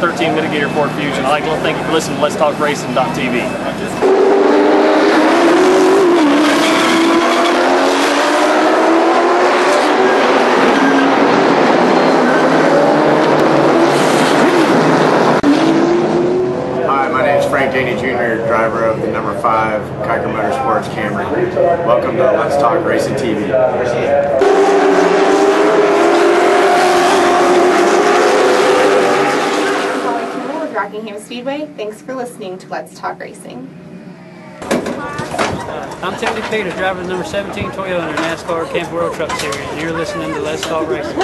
13 mitigator Ford Fusion. I'd like to thank you for listening to Let's Talk Racing.tv. Driver of the number 5 Kiker Motorsports Camry. Welcome to Let's Talk Racing TV. With Rockingham Speedway. Thanks for listening to Let's Talk Racing. I'm Tony Peter, driver of the number 17 Toyota in the NASCAR Camp World Truck Series, and you're listening to Let's Talk Racing.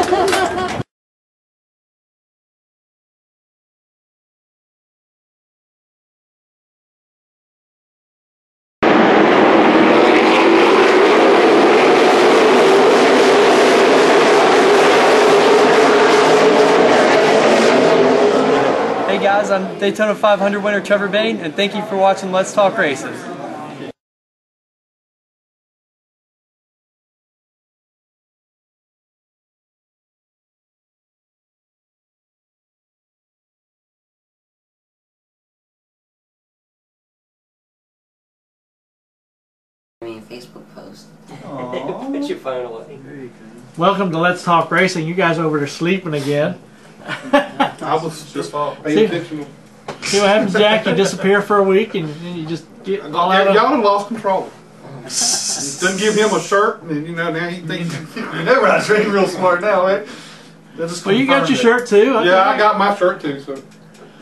Hey guys, I'm Daytona 500 winner Trevor Bain, and thank you for watching Let's Talk Racing. Facebook post. Put your phone away. Welcome to Let's Talk Racing. You guys over there sleeping again. I was just paying attention. See what happens, Jack? You disappear for a week and you just get all out of... Y'all have lost control. Didn't give him a shirt, and you know now he thinks you never I train real smart now, eh? Well, you got your shirt too. Okay. Yeah, I got my shirt too, so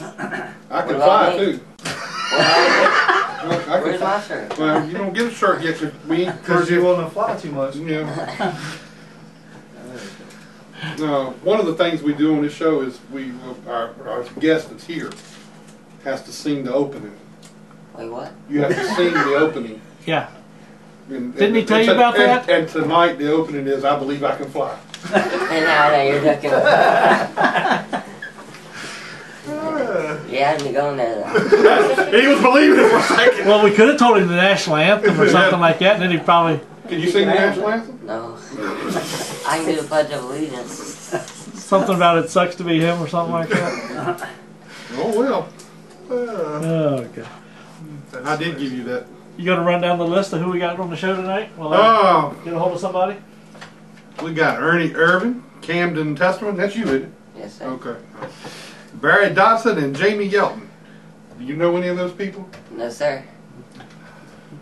I can fly too. Where's my shirt? Well, you don't get a shirt yet because you want to fly too much. Yeah. One of the things we do on this show is our guest that's here has to sing the opening. Wait, what? You have to sing the opening. Yeah. Didn't he tell you about that? And tonight the opening is "I Believe I Can Fly." And now you're ducking. You had me going there though. He was believing it for a second. Well, we could have told him the national anthem or something like that, and then he'd probably... Can you sing the national anthem? No. I can do the Pledge of Allegiance. Something about it sucks to be him or something like that? Oh, well. Oh, okay. I did give you that. You going to run down the list of who we got on the show tonight? Well, get a hold of somebody? We got Ernie Irvan, Camden Testerman. That's you, isn't it? Yes, sir. Okay. Barry Dodson and Jamie Yelton. Do you know any of those people? No, sir.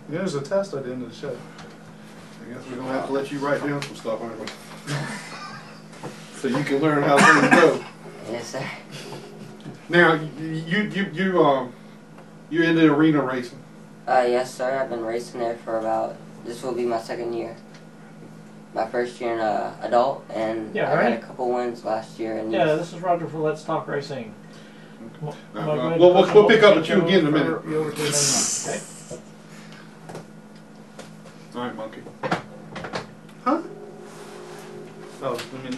There's a test at the end of the show. I guess we're going to have to let you write down some stuff, aren't we? So you can learn how things go. Yes, sir. Now, you're into arena racing. Yes, sir. I've been racing there for about, this will be my 2nd year. My first year in adult, and I had a couple wins last year. And yeah, this is Roger for Let's Talk Racing. We'll pick up with you again in a minute. Okay. All right, monkey. Huh? Oh, I mean...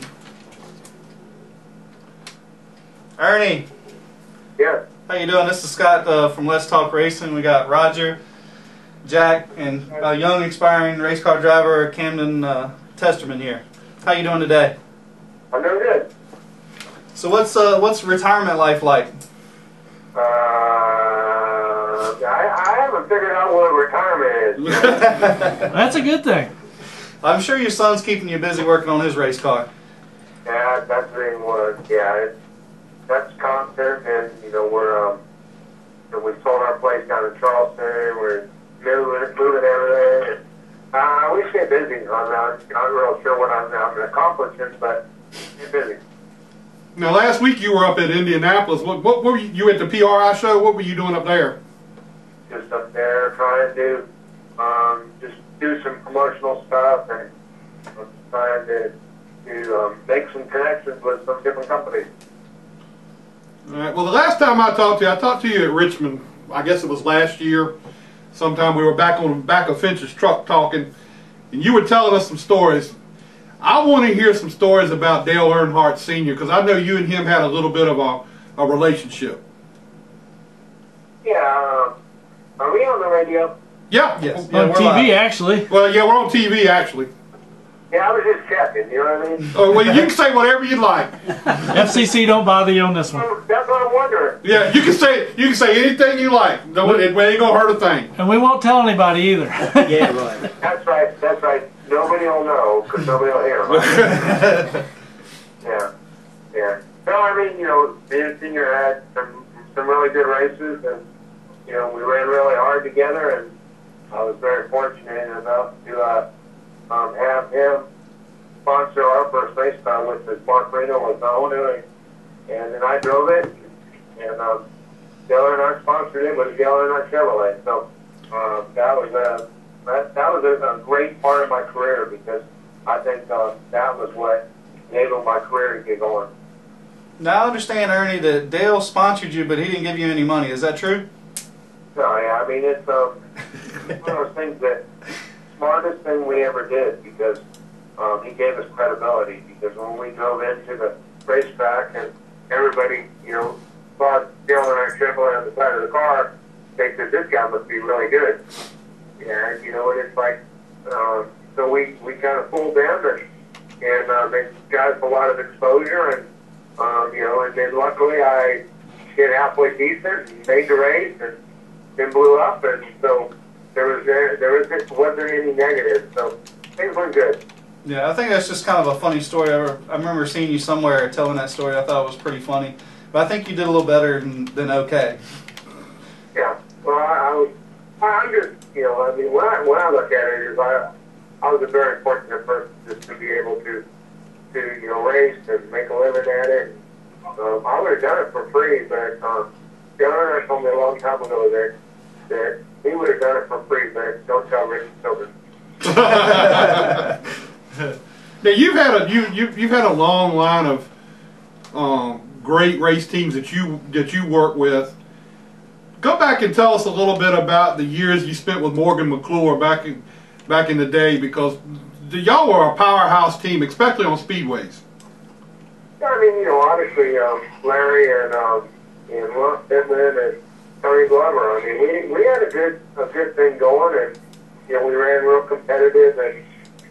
Ernie! Yeah. How you doing? This is Scott from Let's Talk Racing. We got Roger, Jack, and a young, aspiring race car driver, Camden Testerman here. How you doing today? I'm doing good. So what's retirement life like? I haven't figured out what retirement is. That's a good thing. I'm sure your son's keeping you busy working on his race car. Yeah, that's the thing was, that's constant, and you know we sold our place down in Charleston. We're moving everything. And, we stay busy. I'm not real sure what I'm accomplishing, but stay busy. Now, last week you were up at Indianapolis. What were you at the PRI show? What were you doing up there? Just up there trying to just do some promotional stuff and trying to make some connections with some different companies. All right. Well, the last time I talked to you at Richmond. I guess it was last year. Sometime we were back on the back of Finch's truck talking, and you were telling us some stories. I want to hear some stories about Dale Earnhardt Sr. because I know you and him had a little bit of a relationship. Yeah. Are we on the radio? Yeah. Yes. On TV, actually. Well, yeah, we're on TV, actually. Yeah, I was just checking, you know what I mean? Oh, well, you can say whatever you like. FCC don't bother you on this one. That's what I'm wondering. Yeah, you can say anything you like. No, it ain't gonna hurt a thing. And we won't tell anybody either. Yeah, right. That's right. Nobody will know, because nobody will hear. Right? Yeah. No, I mean, you know, being senior had some really good races, and, you know, we ran really hard together, and I was very fortunate enough to have him sponsor our first race car, which was Mark Reno was owner, and then I drove it, and Geller and I sponsored it with Geller and our Chevrolet. So that was a great part of my career, because I think that was what enabled my career to get going. Now I understand, Ernie, that Dale sponsored you, but he didn't give you any money. Is that true? No, yeah, I mean, it's one of those things that smartest thing we ever did, because he gave us credibility. Because when we drove into the racetrack and everybody, you know, saw Dale and our Chevrolet on the side of the car, they said, this guy must be really good. And, you know, it's like, so we kind of fooled them, and they got us a lot of exposure, and, you know, and then luckily I did halfway decent and made the race and then blew up, and so wasn't any negative, so things went good. Yeah, I think that's just kind of a funny story. I remember seeing you somewhere telling that story. I thought it was pretty funny, but I think you did a little better than okay. Yeah, well, I'm just, you know, I mean, when I look at it, is I was a very fortunate person just to be able to you know, race and make a living at it. I would have done it for free, but John told me a long time ago that he would have done it for free, but don't tell Rick Silver. Now you've had a long line of great race teams that you work with. Go back and tell us a little bit about the years you spent with Morgan McClure back in the day, because y'all were a powerhouse team, especially on speedways. Yeah, I mean, you know, obviously Larry and Ron Pittman and Tony Glover. I mean, we had a good thing going, and you know, we ran real competitive, and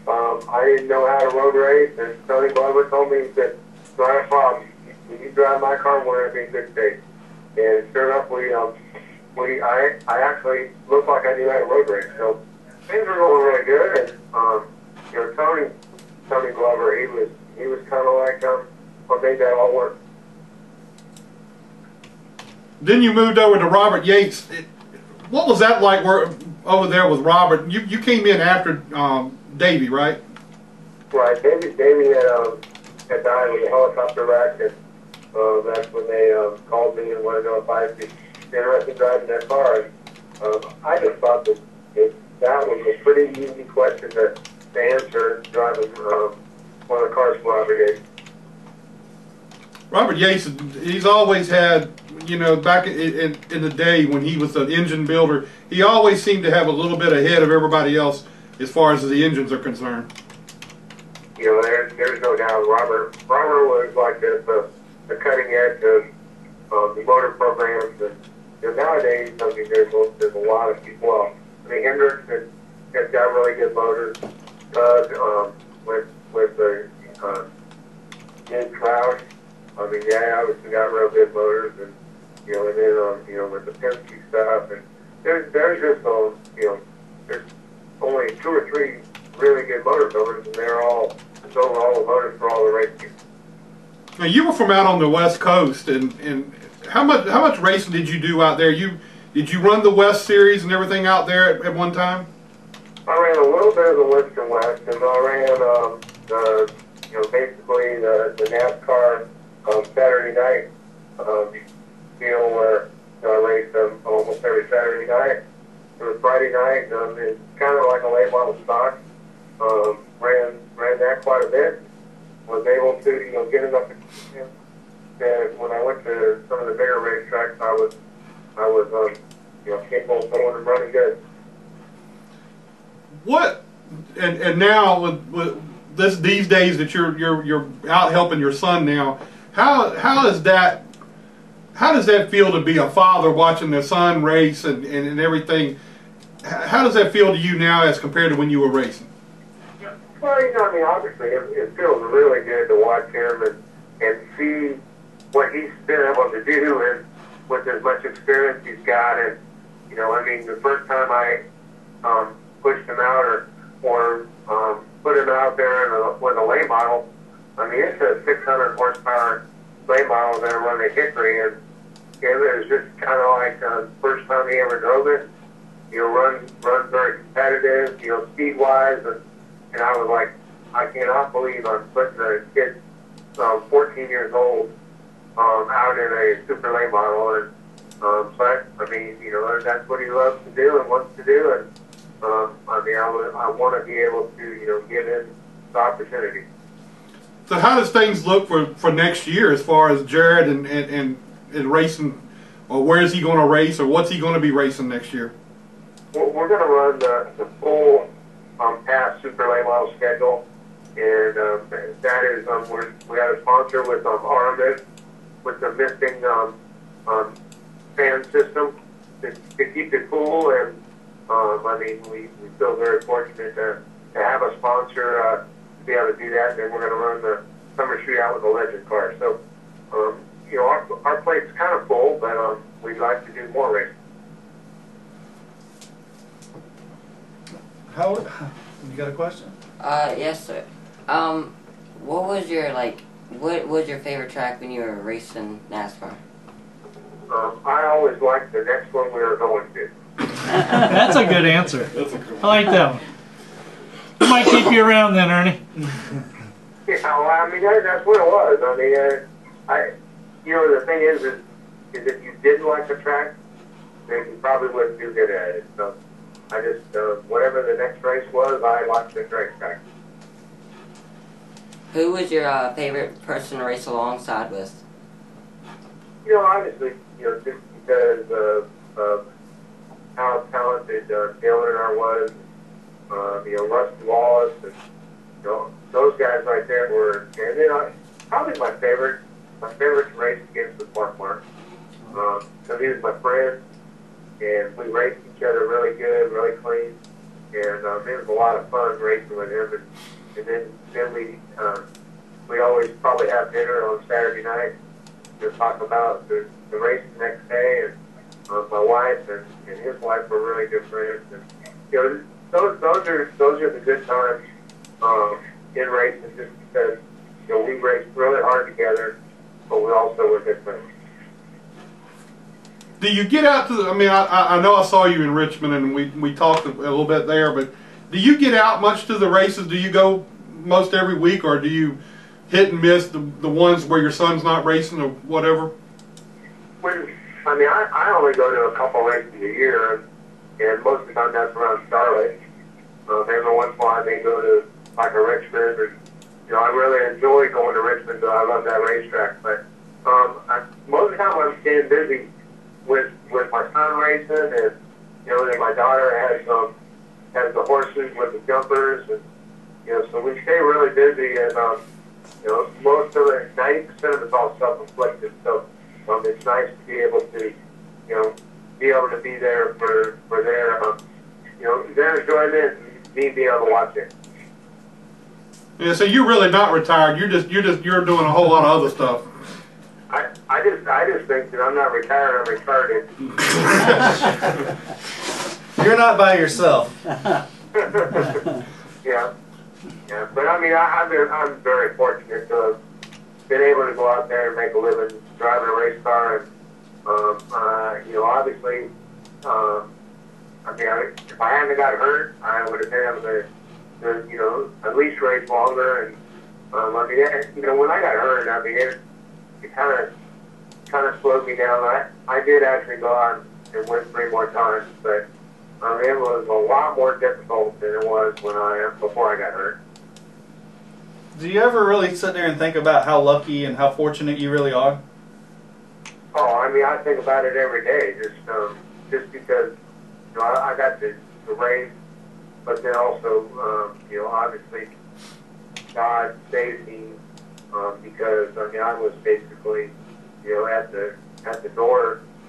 I didn't know how to road race, and Tony Glover told me, he said, "Not a problem. You drive my car, we're gonna be in good shape." And sure enough, I actually looked like I knew how to road race, so things were going really good. And you know, Tony Glover, he was kind of like what made that all work. Then you moved over to Robert Yates. What was that like over there with Robert? You came in after Davey, right? Right. Davey had died with a helicopter wreck, and that's when they called me and wanted to know if I'd be interested in driving that car. And I just thought that was a pretty easy question to answer, driving one of the cars for Robert Yates. Robert Yates, he's always had, you know, back in the day when he was an engine builder, he always seemed to have a little bit ahead of everybody else as far as the engines are concerned. You know, there's no doubt Robert was like the cutting edge of the motor programs. And you know, nowadays, I mean, there's a lot of people. I mean, Hendricks has got really good motors. With the Jim Crouch, I mean, yeah, obviously got real good motors, and you know, and then you know, with the Penske stuff, and there's just you know, there's only 2 or 3 really good motor builders, and they're all all the motors for all the race teams. Now you were from out on the West Coast, and how much racing did you do out there? Did you run the West Series and everything out there at one time? I ran a little bit of the West and West, and I ran you know, basically the NASCAR Saturday night deal where you know, I raced almost every Saturday night. It was Friday night, it's kind of like a late model stock. Ran that quite a bit. Was able to, you know, get enough experience that when I went to some of the bigger racetracks, I was you know, capable of going and running good. What and now with these days that you're out helping your son now, how does that feel to be a father watching their son race and everything? How does that feel to you now as compared to when you were racing? Well, you know, I mean, obviously, it feels really good to watch him and see what he's been able to do, and with as much experience he's got. And you know, I mean, the first time I pushed him out or put him out there with a lay model, I mean, it's a 600 horsepower lay model that run a Hickory, and it was just kind of like the first time he ever drove it. You know, run very competitive, you know, speed-wise, and I was like, I cannot believe I'm putting a kid 14 years old out in a super late model. And but I mean, you know, that's what he loves to do and wants to do. And I mean, I want to be able to, you know, give him the opportunity. So how does things look for next year as far as Jared and racing, or where is he going to race, or what's he going to be racing next year? We're going to run the full past super late model schedule, and that is we got a sponsor with RMS with the misting fan system to keep it cool. And I mean, we feel very fortunate to have a sponsor to be able to do that. And then we're going to run the summer shootout with the legend car. So you know, our plate's kind of full, but we'd like to do more racing. How? You got a question? Yes, sir. What was your favorite track when you were racing NASCAR? I always liked the next one we were going to. That's a good answer. I like that one. We might keep you around then, Ernie. Yeah, well, I mean, that's what it was. I mean, you know, the thing is if you didn't like the track, then you probably wouldn't do good at it. So I just, whatever the next race was, I liked the racetrack. Who was your favorite person to race alongside with? You know, obviously, you know, just because of how talented Dylan and I was, you know, Rusty Wallace, and you know, those guys right there were, and then probably my favorite to race against was Mark. Because he was my friend, and we raced each other really good, really clean, and it was a lot of fun racing with him. And then we always probably have dinner on Saturday night to talk about the race the next day. And my wife and his wife were really good friends. And you know, those are the good times in racing, just because you know we raced really hard together, but we also were good friends. Do you get out to the, I mean, I know I saw you in Richmond and we talked a little bit there, but do you get out much to the races? Do you go most every week, or do you hit and miss the ones where your son's not racing or whatever? I mean, I only go to a couple races a year, and most of the time that's around Charlotte. Every once in a while I may go to like a Richmond, or you know, I really enjoy going to Richmond. I love that racetrack, but most of the time I'm staying busy with my son racing, and you know, then my daughter has the horses with the jumpers, and you know, so we stay really busy, and you know, most of it, 90% of it's all self-inflicted. So it's nice to be able to, you know, be there for their, you know, their enjoyment, and me being able to watch it. Yeah, so you're really not retired. You're doing a whole lot of other stuff. I just think that I'm not retired. I'm retarded. You're not by yourself. Yeah, but I mean, I'm very fortunate to have been able to go out there and make a living driving a race car, and you know, obviously, I mean, if I hadn't got hurt, I would have been able to, you know, at least race longer. And I mean, you know, when I got hurt, I mean, it kind of slowed me down. I did actually go on and win 3 more times, but it was a lot more difficult than it was before I got hurt. Do you ever really sit there and think about how lucky and how fortunate you really are? Oh, I mean, I think about it every day, just because, you know, I got to race, but then also, you know, obviously God saved me because I mean, I was basically, you know, at the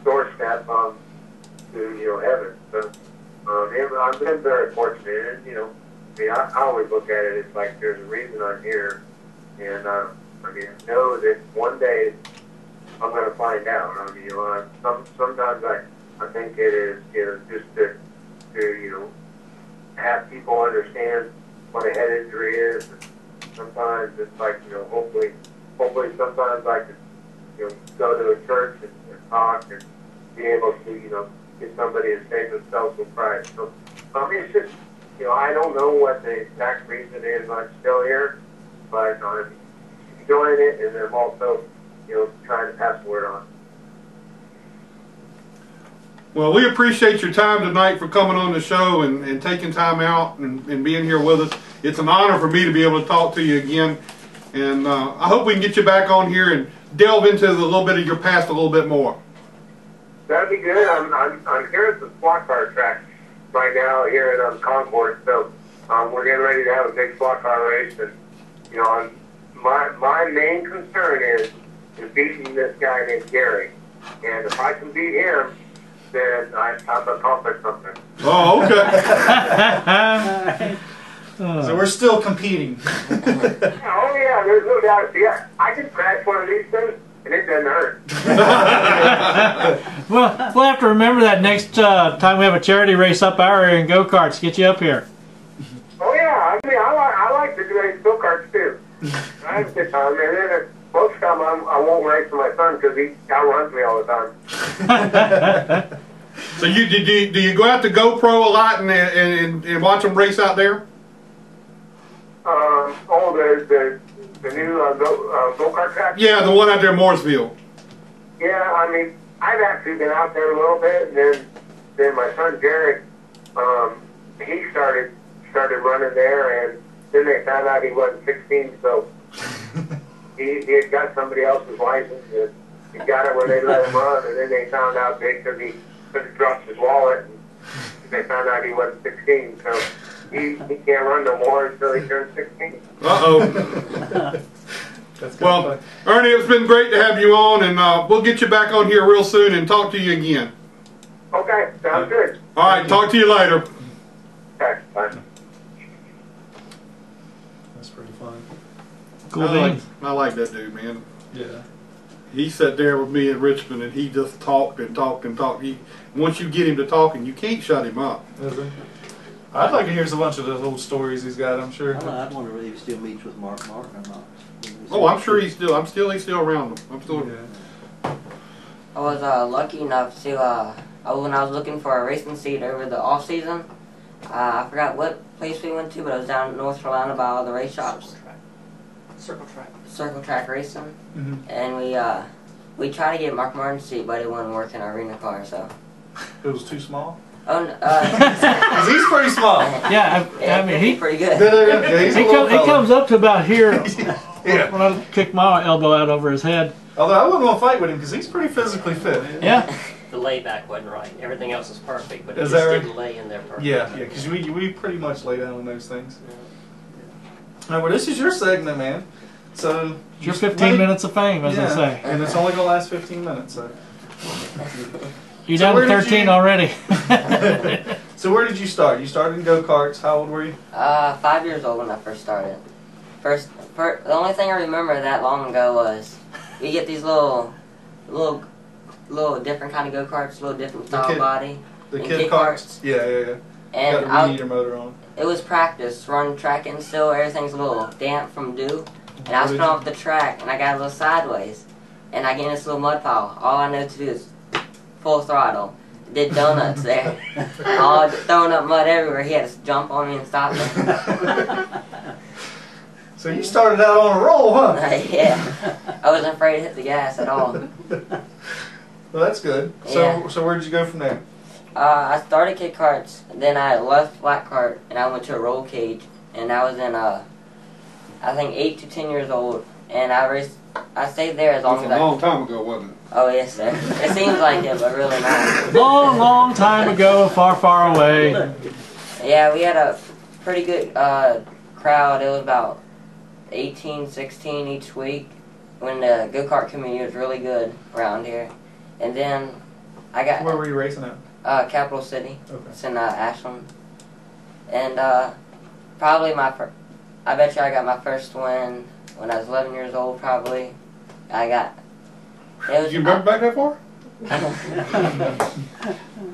doorstep to, you know, heaven. So I've been very fortunate, and you know, mean, I always look at it as like there's a reason I'm here, and I mean, know that one day I'm going to find out. I mean, sometimes I think it is, just to have people understand what a head injury is. And sometimes it's like, hopefully sometimes I can, go to a church and talk and be able to, get somebody to save themselves from Christ. So, I mean, it's just, I don't know what the exact reason is I'm still here, but I'm enjoying it, and I'm also, trying to pass the word on. Well, we appreciate your time tonight for coming on the show and taking time out and being here with us. It's an honor for me to be able to talk to you again. And I hope we can get you back on here and delve into a little bit of your past a little bit more. That'd be good. I'm here at the slot car track right now here at Concord. So we're getting ready to have a big slot car race. And, my main concern is beating this guy named Gary. And if I can beat him, then I've accomplished something. Oh, okay. So we're still competing. Oh, yeah, there's no doubt. Yeah, I can crash one of these things, and it doesn't hurt. Well, we'll have to remember that next time we have a charity race up our area in go-karts. Get you up here. Oh, yeah, I mean, I like to do race go-karts, too. I have a good time, and then most of the time I won't race with my son because he outruns me all the time. So do you go out to GoPro a lot and watch them race out there? The new go-kart track? Yeah, the one out there in Mooresville. Yeah, I mean, I've actually been out there a little bit, and then my son Jared, he started running there, and then they found out he wasn't 16, so he had got somebody else's license, and he got it where they let him run, and then they found out because he dropped his wallet, and they found out he wasn't 16, so he can't run no more until he turns 16. Uh-oh. Well, Ernie, it's been great to have you on, and we'll get you back on here real soon and talk to you again. Okay, sounds good. All right, talk to you later. Okay, bye. That's pretty fun. Cool I like that dude, man. Yeah. He sat there with me in Richmond, and he just talked and talked and talked. Once you get him to talking, you can't shut him up. I'd like to hear a bunch of those old stories he's got, I'm sure. I wonder if he still meets with Mark Martin or not. Oh, I'm sure he's still around him. I was lucky enough to, when I was looking for a racing seat over the off season, I forgot what place we went to, but it was down in North Carolina by all the race shops. Circle track racing. Mm-hmm. And we tried to get Mark Martin's seat, but it wouldn't work in our arena car, so. It was too small? Oh, no, he's pretty small. Yeah, I mean, he's pretty good. He comes up to about here when I kick my elbow out over his head. Although I wouldn't want to fight with him because he's pretty physically fit. Yeah. The layback wasn't right. Everything else was perfect, but it Is just that right? didn't lay in there perfect. Yeah, because we pretty much lay down on those things. All right, well, this is your segment, man. So It's your 15 minutes of fame, as they say. And it's only going to last 15 minutes. So. You're down to 13 already. So where did you start? You started in go-karts. How old were you? 5 years old when I first started. The only thing I remember that long ago was we get these little different kind of go-karts, little different style body. The and kid carts? Yeah. And got a radiator motor on. It was practice, run track and still, everything's a little damp from dew. And I was coming off the track and I got a little sideways. And I get in this little mud pile. All I know to do is full throttle. Did donuts there. All throwing up mud everywhere. He had to jump on me and stop me. So you started out on a roll, huh? Yeah. I wasn't afraid to hit the gas at all. Well, that's good. Yeah. So where did you go from there? I started kid karts, then I left flat kart, and I went to a roll cage. And I was in, I think 8 to 10 years old. And I stayed there as long as I... That's a long time ago, wasn't it? Oh, yes, sir. It seems like it, but really not. Long, long time ago, far, far away. Yeah, we had a pretty good crowd. It was about 18, 16 each week when the go-kart community was really good around here. And then I got... Where were you racing at? Capital City. Okay. It's in Ashland. And Probably I bet you I got my first win when I was 11 years old, probably. You remember back that far?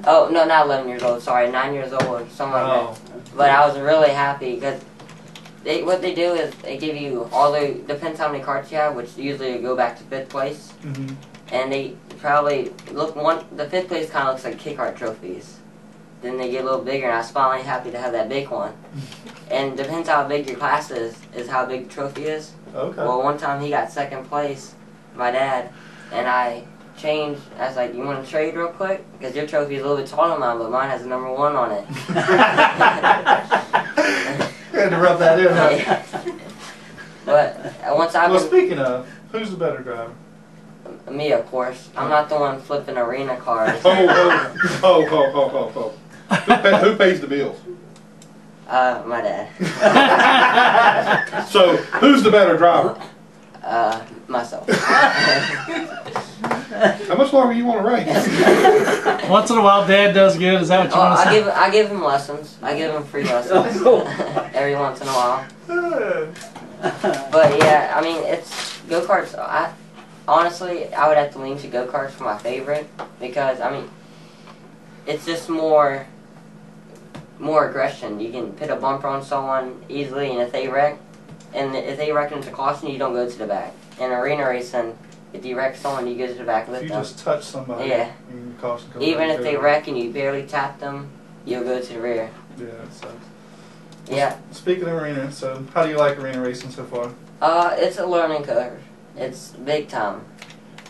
Oh, no, not 11 years old, sorry, 9 years old, something like that. But I was really happy because what they do is they give you depends how many carts you have, which usually go back to 5th place. Mm-hmm. And they probably the 5th place kind of looks like kick art trophies. Then they get a little bigger, and I was finally happy to have that big one. And depends how big your class is how big the trophy is. Okay. Well, one time he got 2nd place, my dad, and I changed. I was like, "You want to trade real quick? Because your trophy is a little bit taller than mine, but mine has a number 1 on it." You had to rub that in, huh? Yeah. But once Well, speaking of, who's the better driver? Me, of course. I'm not the one flipping arena cars. Oh. Who pays the bills? My dad. So, who's the better driver? Myself. How much longer you want to race? Once in a while, Dad does good. Is that what you want to say? I give him lessons. I give him free lessons every once in a while. But yeah, I mean, it's go-karts. Honestly, I would have to lean to go-karts for my favorite because, I mean, it's just more aggression. You can put a bumper on someone easily, and if they wreck into caution, you don't go to the back. In arena racing, if you wreck someone, you go to the back with them. If you just touch somebody, yeah. Caution goes Even right if they there. wreck and you barely tap them, you'll go to the rear. Yeah, it sucks. Yeah. Speaking of arena, so how do you like arena racing so far? It's a learning curve. It's big time.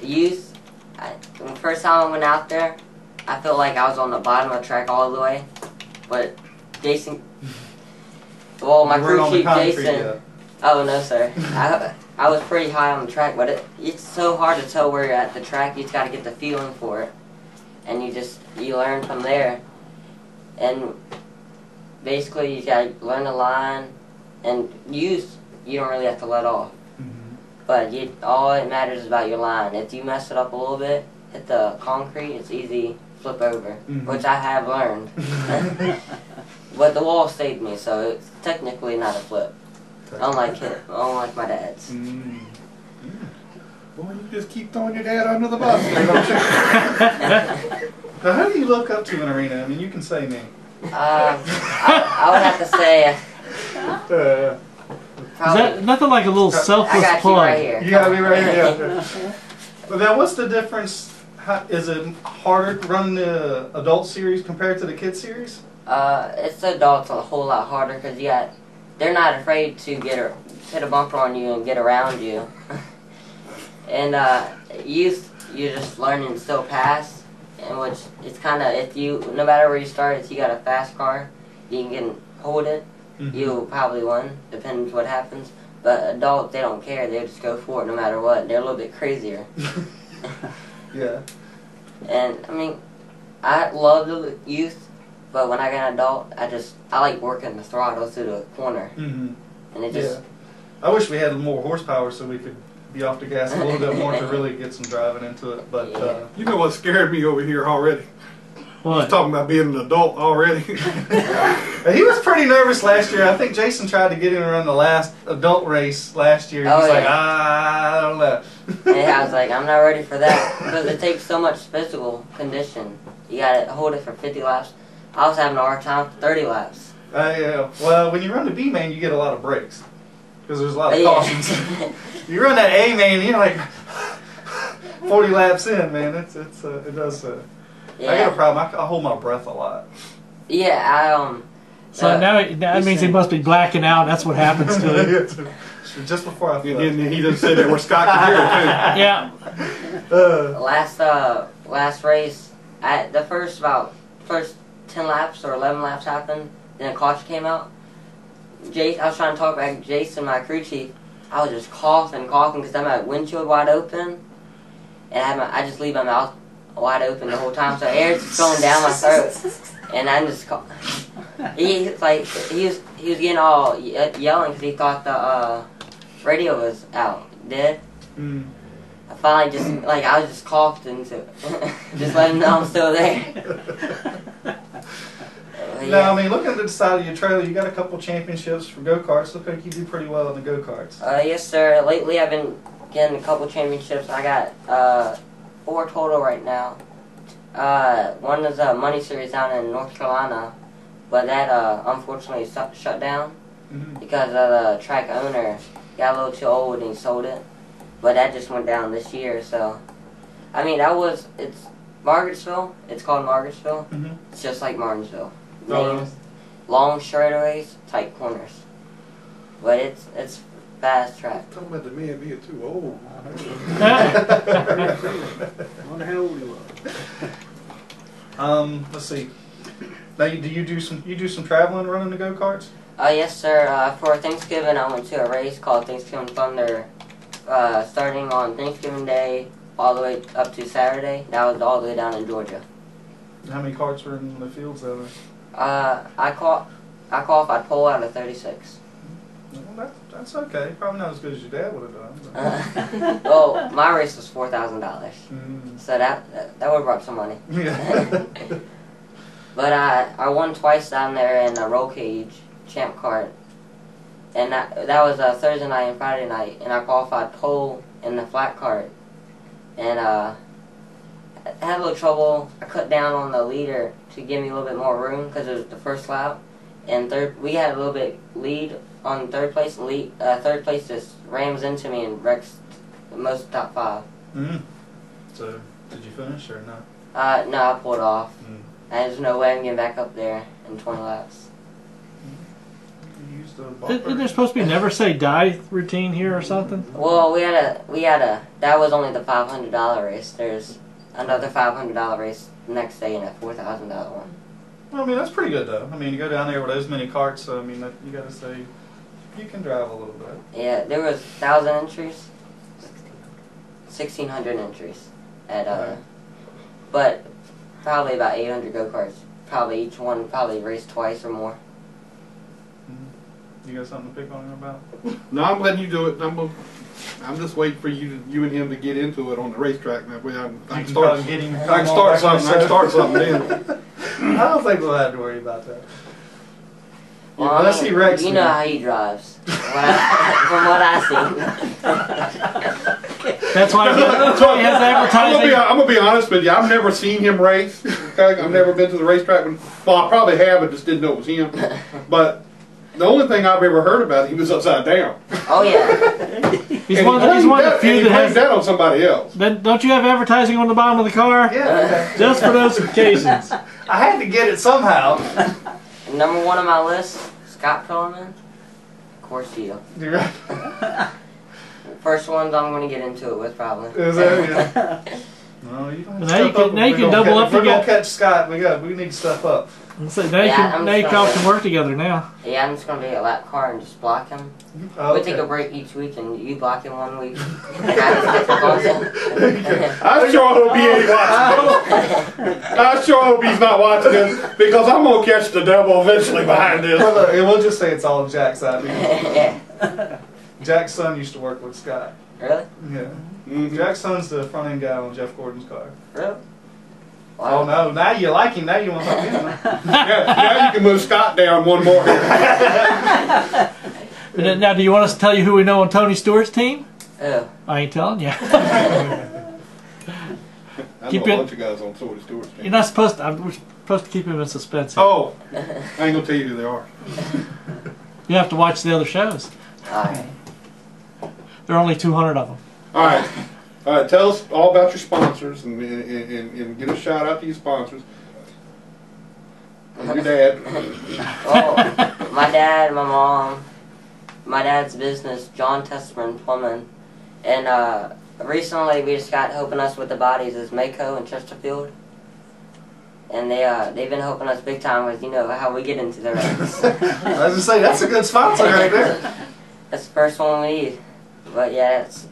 The first time I went out there, I felt like I was on the bottom of the track all the way. But Jason, well, my crew chief Jason. Yet. Oh no, sir. I was pretty high on the track, but it's so hard to tell where you're at the track. You just got to get the feeling for it, and you learn from there. And basically, you got to learn the line, and you don't really have to let off. But all it matters is about your line. If you mess it up a little bit, hit the concrete, it's easy to flip over, which I have learned. But the wall saved me, so it's technically not a flip. Unlike my dad's. Well, you just keep throwing your dad under the bus. Now, who do you look up to in arena? I mean, you can say me. I would have to say. Is that nothing like a little selfless I got plug? you right here. You got me right here. Yeah. But now, what's the difference? Is it harder to run the adult series compared to the kid series? It's the adults a whole lot harder because they're not afraid to hit a bumper on you and get around you. And youth, you're just learning to still pass, in which it's kind of no matter where you start, if you got a fast car, you can hold it. You'll probably win, depends what happens. But adults, they don't care. They just go for it no matter what. They're a little bit crazier. Yeah. And, I mean, I love the youth, but when I got an adult, I like working the throttle through the corner. And it just... Yeah. I wish we had more horsepower so we could be off the gas a little bit more to really get some driving into it. But you know what scared me over here already? What? He's talking about being an adult already. He was pretty nervous last year. I think Jason tried to get him to run the last adult race last year. He's like, I don't know. Yeah, I was like, I'm not ready for that. Because it takes so much physical condition. You got to hold it for 50 laps. I was having a hard time for 30 laps. Yeah. Well, when you run the B main, you get a lot of breaks. Because there's a lot of cautions. You run that A main, you're like 40 laps in, man. It does. Yeah. I got a problem. I hold my breath a lot. Yeah, So now that means he must be blacking out. That's what happens to him. Just before I flip. And he doesn't say that where Scott can hear it Yeah. Last race, the first 10 laps or 11 laps happened. Then a caution came out. I was trying to talk back to Jason, my crew chief. I was just coughing because I had my windshield wide open, and I just leave my mouth wide open the whole time, so air's just going down my throat, and I'm just he was getting all yelling because he thought the radio was out, dead. I finally I was just coughed into just letting him know I'm still there. Now, I mean, looking at the side of your trailer, you got a couple championships for go-karts. Look like you do pretty well in the go-karts. Yes, sir. Lately, I've been getting a couple championships. I got 4 total right now. One is a money series down in North Carolina, but that unfortunately shut down because the track owner got a little too old and he sold it. But that just went down this year. So, I mean, it's Margarettsville. It's called Margarettsville. It's just like Martinsville. Names, long straightaways, tight corners. But it's fast track. Talking about the man being too old. I wonder how old he was. Let's see. Now, do you do some traveling running the go-karts? Yes, sir. For Thanksgiving, I went to a race called Thanksgiving Thunder, starting on Thanksgiving Day all the way up to Saturday. That was all the way down in Georgia. How many karts were in the fields there? I qualified pole out of 36. Well, that's okay. Probably not as good as your dad would have done. Well, my race was $4,000, so that would have brought some money. Yeah. But I won twice down there in a roll cage champ kart, and that was Thursday night and Friday night, and I qualified pole in the flat kart, and I had a little trouble. I cut down on the leader to give me a little bit more room because it was the first lap, and we had a little bit lead on third place. Third place just rams into me and wrecks most of the top 5. So, did you finish or not? No, I pulled off. There's no way I'm getting back up there in 20 laps. Isn't there supposed to be a never say die routine here or something? Well, we had a. That was only the $500 race. There's another $500 race the next day and a $4,000 one. Well, I mean, that's pretty good though. I mean, you go down there with those many carts, so I mean, you got to say you can drive a little bit. Yeah, there was 1,000 entries, 1,600 entries at but probably about 800 go-karts. Probably each one raced twice or more. You got something to pick on him about? No, I'm letting you do it. I'm just waiting for you and him to get into it on the racetrack. That way I can start something then. I don't think we'll have to worry about that. Well, unless he wrecks you know how he drives. From what I see. That's why he has advertising. I'm gonna be honest with you. I've never seen him race. Okay? I've never been to the racetrack. Well, I probably have, but just didn't know it was him. But the only thing I've ever heard about it, he was upside down. Oh yeah. He's one of the few that has that on somebody else. Then don't you have advertising on the bottom of the car? Yeah. Just for those occasions. I had to get it somehow. Number 1 on my list, Scott Pillerman. Of course you. You're right. First ones I'm going to get into it with probably. Is that yeah. No, you don't now you can double up We're together. gonna catch Scott. We need to step up. So now you can work together now. Yeah, I'm just going to be a lap car and just block him. Oh, We take a break each week and you block him 1 week. I'm sure he'll be watching this. I'm sure hope he's not watching this because I'm going to catch the devil eventually behind this. Well, look, we'll just say it's all Jack's idea. Yeah. Jack's son used to work with Scott. Really? Yeah. Jack's son's the front end guy on Jeff Gordon's car. Really? Wow. Oh no! Now you like him. Now you want to talk him. Now you can move Scott down one more. Now, do you want us to tell you who we know on Tony Stewart's team? Oh. I ain't telling you. I know a bunch of guys on Tony Stewart's team. You're not supposed to. We're supposed to keep him in suspense. Oh, I ain't gonna tell you who they are. You have to watch the other shows. Alright. There are only 200 of them. All right. Tell us all about your sponsors and give a shout out to your sponsors. And your dad. Oh, my dad, my mom, my dad's business, John Testerman Plumbing, and recently we just got helping us with the bodies is Mako and Chesterfield, and they've been helping us big time with how we get into the race. I was gonna say that's a good sponsor right there. That's the first one we need, but yeah, it's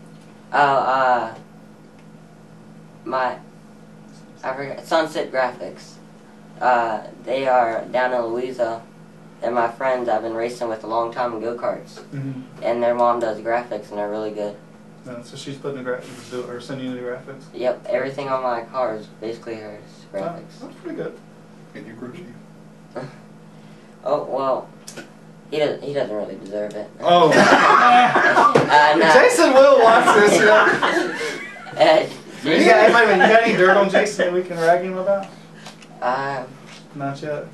I forgot, Sunset Graphics. They are down in Louisa. They're my friends I've been racing with a long time in go-karts. And their mom does graphics and they're really good. So she's putting the graphics, or sending you the graphics? Yep, everything on my car is basically hers graphics. That's pretty good. And your crew chief. Oh, well, he doesn't really deserve it. Oh. No. Jason will watch this, you got, wait a minute, you got any dirt on Jason that we can rag him about? Not yet.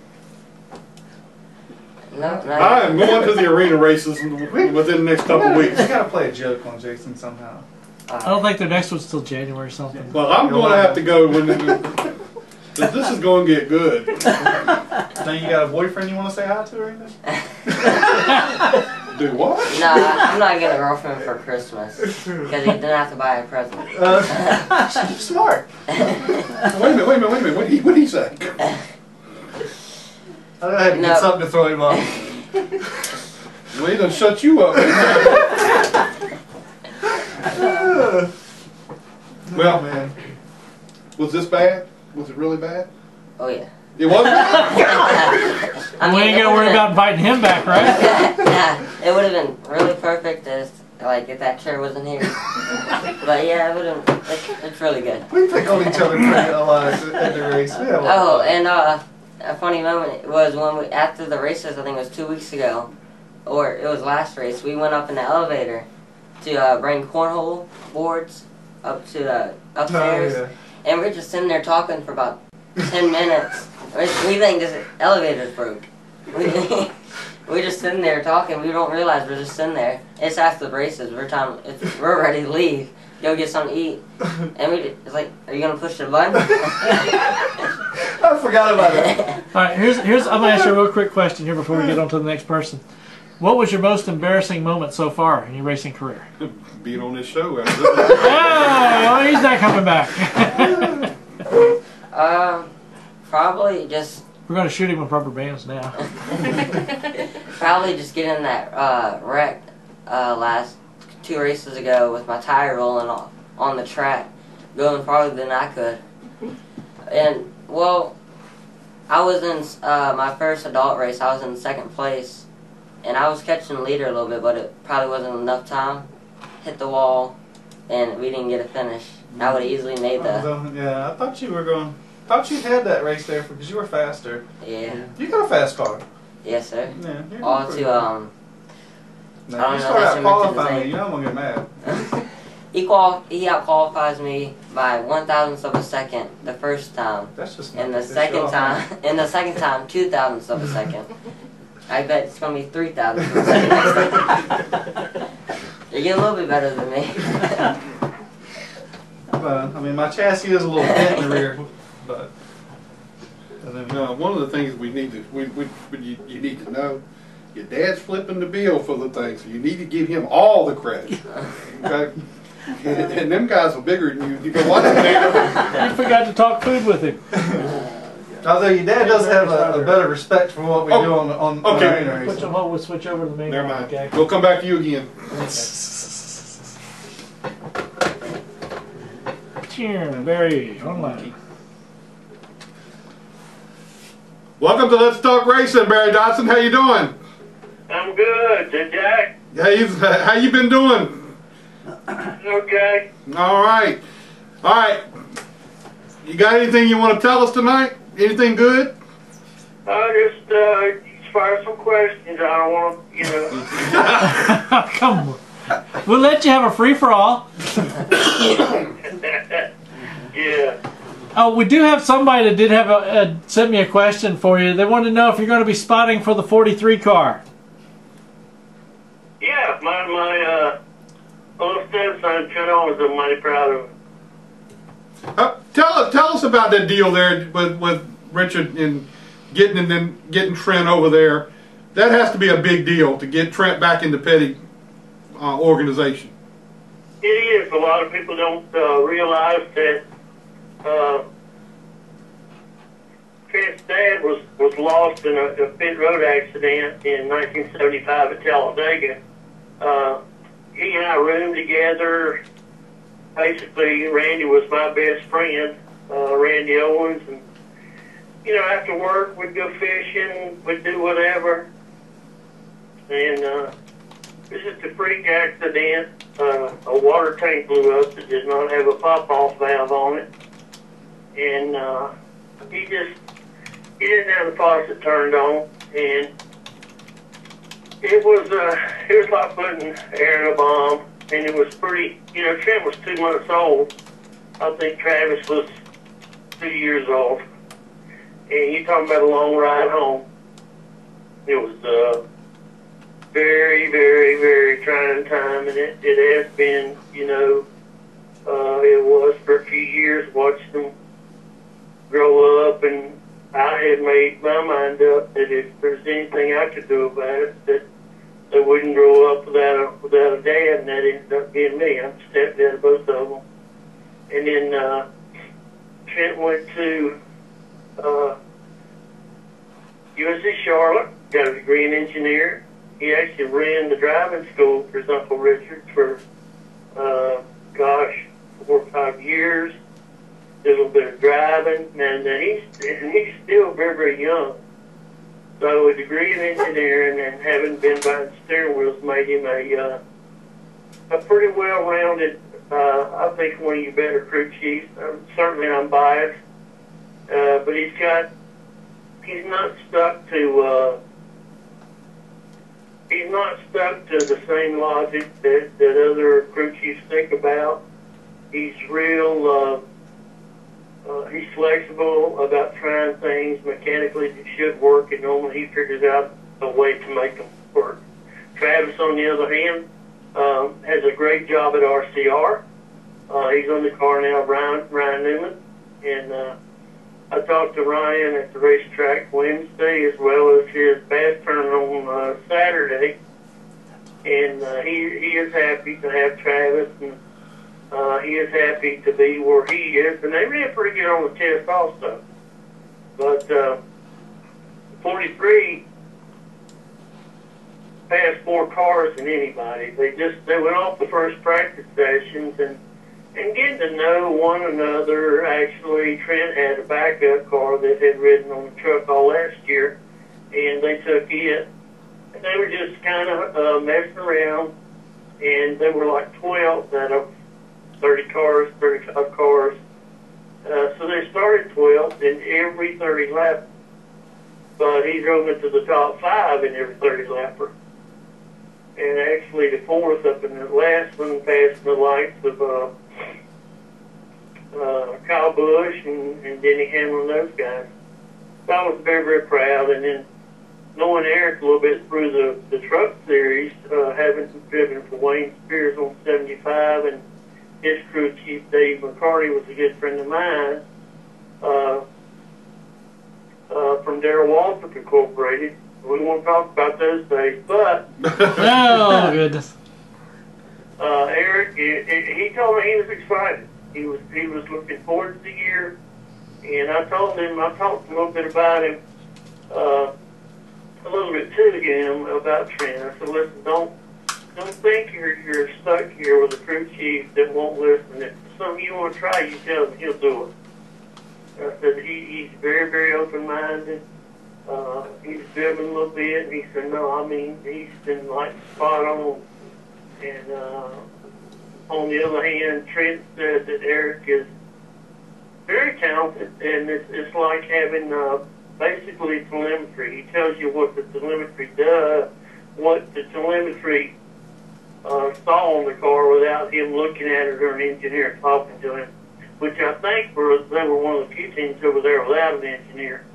No, I am going to the arena races within the next couple of weeks. We gotta play a joke on Jason somehow. I don't think their next one's till January or something. Well, I'm going to have to go when this is going to get good. Now you got a boyfriend you want to say hi to or anything? Do what? Nah, I'm not getting a girlfriend for Christmas because he didn't have to buy a present. Smart. Wait a minute. What did he say? I had to get something to throw him off. Well, he done shut you up. Well, man, was this bad? Was it really bad? Oh yeah. It wasn't. We ain't got to worry about inviting him back, right? Yeah, it would have been really perfect if that chair wasn't here. But yeah, it would have. It's really good. We pick on each other pretty a lot at the race. Oh, and a funny moment was when after the races, I think it was 2 weeks ago, or it was last race. We went up in the elevator to bring cornhole boards up to upstairs, and we're just sitting there talking for about 10 minutes. We think this elevator's broke. We're just sitting there talking. We don't realize we're just sitting there. It's after the races. We're ready to leave. Go get something to eat. And it's like, are you gonna push the button? I forgot about it. All right, here's. I'm gonna ask you a real quick question here before we get on to the next person. What was your most embarrassing moment so far in your racing career? Being on this show. Oh, he's not coming back. Probably just. We're going to shoot him with rubber bands now. Probably just getting that wreck last 2 races ago with my tire rolling off on the track, going farther than I could. And well, I was in my first adult race. I was in 2nd place, and I was catching the leader a little bit, but it probably wasn't enough time. Hit the wall, and we didn't get a finish. I would have easily made the. Yeah, I thought you were going. Thought you had that race there because you were faster. Yeah. You got a fast car. Yes, sir. Yeah. All to Now, if you start out qualifying me, you know I'm gonna get mad. He out-qualifies me by 1/1000th of a second the first time. That's just. And the second time, 2/1000ths of a second. I bet it's gonna be 3/1000ths of a second next time. You're getting a little bit better than me. I mean, my chassis is a little bent in the rear, but. One of the things we need to you need to know, your dad's flipping the bill for the thing, so you need to give him all the credit. Okay. And them guys are bigger than you. You go, what? You forgot to talk food with him. Although your dad does have a better respect for what we do on arena racing. We'll switch over to the main. Never mind. Okay. We'll come back to you again. Very unlucky. Welcome to Let's Talk Racing, Barry Dodson. How you doing? I'm good. Jack? How you been doing? Okay. All right. All right. You got anything you want to tell us tonight? Anything good? Just fire some questions. I don't want to, Come on. We'll let you have a free-for-all. Yeah. Oh, we do have somebody that did have sent me a question for you. They wanted to know if you're going to be spotting for the 43 car. Yeah, my little stepson, was mighty proud of him. Tell us about that deal there with Richard and getting Trent over there. That has to be a big deal to get Trent back in the Petty organization. It is. A lot of people don't realize that Trent's dad was lost in a pit road accident in 1975 at Talladega. He and I roomed together. Basically, Randy was my best friend, Randy Owens, and after work we'd go fishing, we'd do whatever. And this is the freak accident. A water tank blew up that did not have a pop-off valve on it, and he didn't have the faucet turned on, and it was like putting air in a bomb, and it was pretty. You know, Trent was 2 months old. I think Travis was 2 years old. And you talking about a long ride home. It was very, very, very trying time, and it has been, you know, it was for a few years watching them grow up, and I had made my mind up that if there's anything I could do about it, that they wouldn't grow up without a dad, and that ended up being me. I'm the stepdad of both of them. And then Trent went to USC Charlotte, got a degree in engineering. He actually ran the driving school for his Uncle Richard for, 4 or 5 years. Did a little bit of driving, and he's still very, very young. So a degree in engineering and having been behind steering wheels made him a pretty well-rounded, I think, one of your better crew chiefs. Certainly I'm biased, but he's not stuck to the same logic that other crew chiefs think about. He's real, he's flexible about trying things mechanically that should work, and normally he figures out a way to make them work. Travis, on the other hand, has a great job at RCR. He's on the car now, Ryan Newman, and I talked to Ryan at the racetrack Wednesday as well as his bass turn on Saturday, and he is happy to have Travis, and he is happy to be where he is, and they ran pretty good on the test also. But 43 passed more cars than anybody. They went off the first practice sessions and getting to know one another. Actually, Trent had a backup car that had ridden on the truck all last year, and they took it. And they were just kind of messing around, and they were like 12 out of 30 cars, 35 cars. So they started 12 in every 30 lap, but he drove into the top 5 in every 30 lapper. And actually the 4th up in the last one, passed the likes of Kyle Busch and Denny Hamlin, those guys. So I was very, very proud. And then knowing Eric a little bit through the truck series, having driven for Wayne Spears on 75, and his crew chief Dave McCarty was a good friend of mine from Darrell Waltrip Incorporated. We won't talk about those days, but oh goodness. Eric, he told me he was excited. He was looking forward to the year, and I talked a little bit about him, a little bit to him about Trent. I said, listen, don't think you're stuck here with a crew chief that won't listen. If it's something you want to try, you tell him, he'll do it. I said he's very, very open-minded. He's driven a little bit, and he said, no, I mean, he's been like spot on. And on the other hand, Trent said that Eric is very talented, and it's like having basically telemetry. He tells you what the telemetry does, what the telemetry saw on the car without him looking at it or an engineer talking to him, which I think they were one of the few teams over there without an engineer.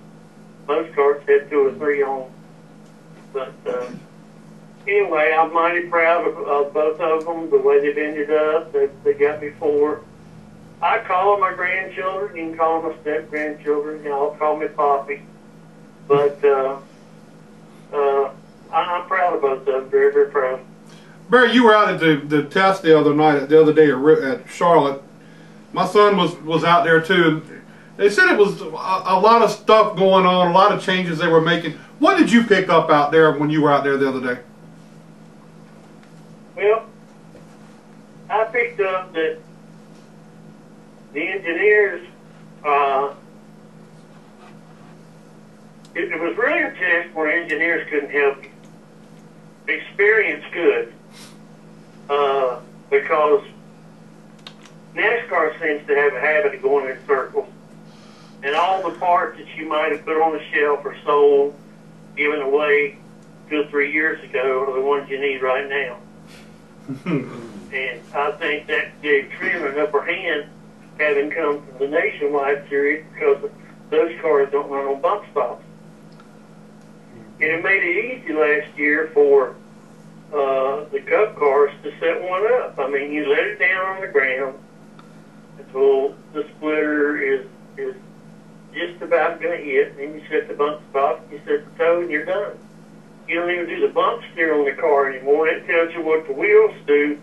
Most cars had 2 or 3 on. But anyway, I'm mighty proud of both of them, the way they've ended up. They got me 4. I call them my grandchildren. You can call them my step-grandchildren. You know, I'll call me Poppy. But I'm proud of both of them, very, very proud. Barry, you were out at the test the other day at Charlotte. My son was out there too. They said it was a lot of stuff going on, a lot of changes they were making. What did you pick up out there when you were out there the other day? Well, I picked up that the engineers, it was really a test where engineers couldn't help you. Experience could, because NASCAR seems to have a habit of going in circles. And all the parts that you might have put on the shelf or sold, given away, 2 or 3 years ago are the ones you need right now. And I think that gave Trim an upper hand, having come from the Nationwide Series, because those cars don't run on bump stops. And it made it easy last year for the Cup cars to set one up. I mean, you let it down on the ground until the splitter is just about going to hit, and then you set the bump stop, you set the toe, and you're done. You don't even do the bump steer on the car anymore. It tells you what the wheels do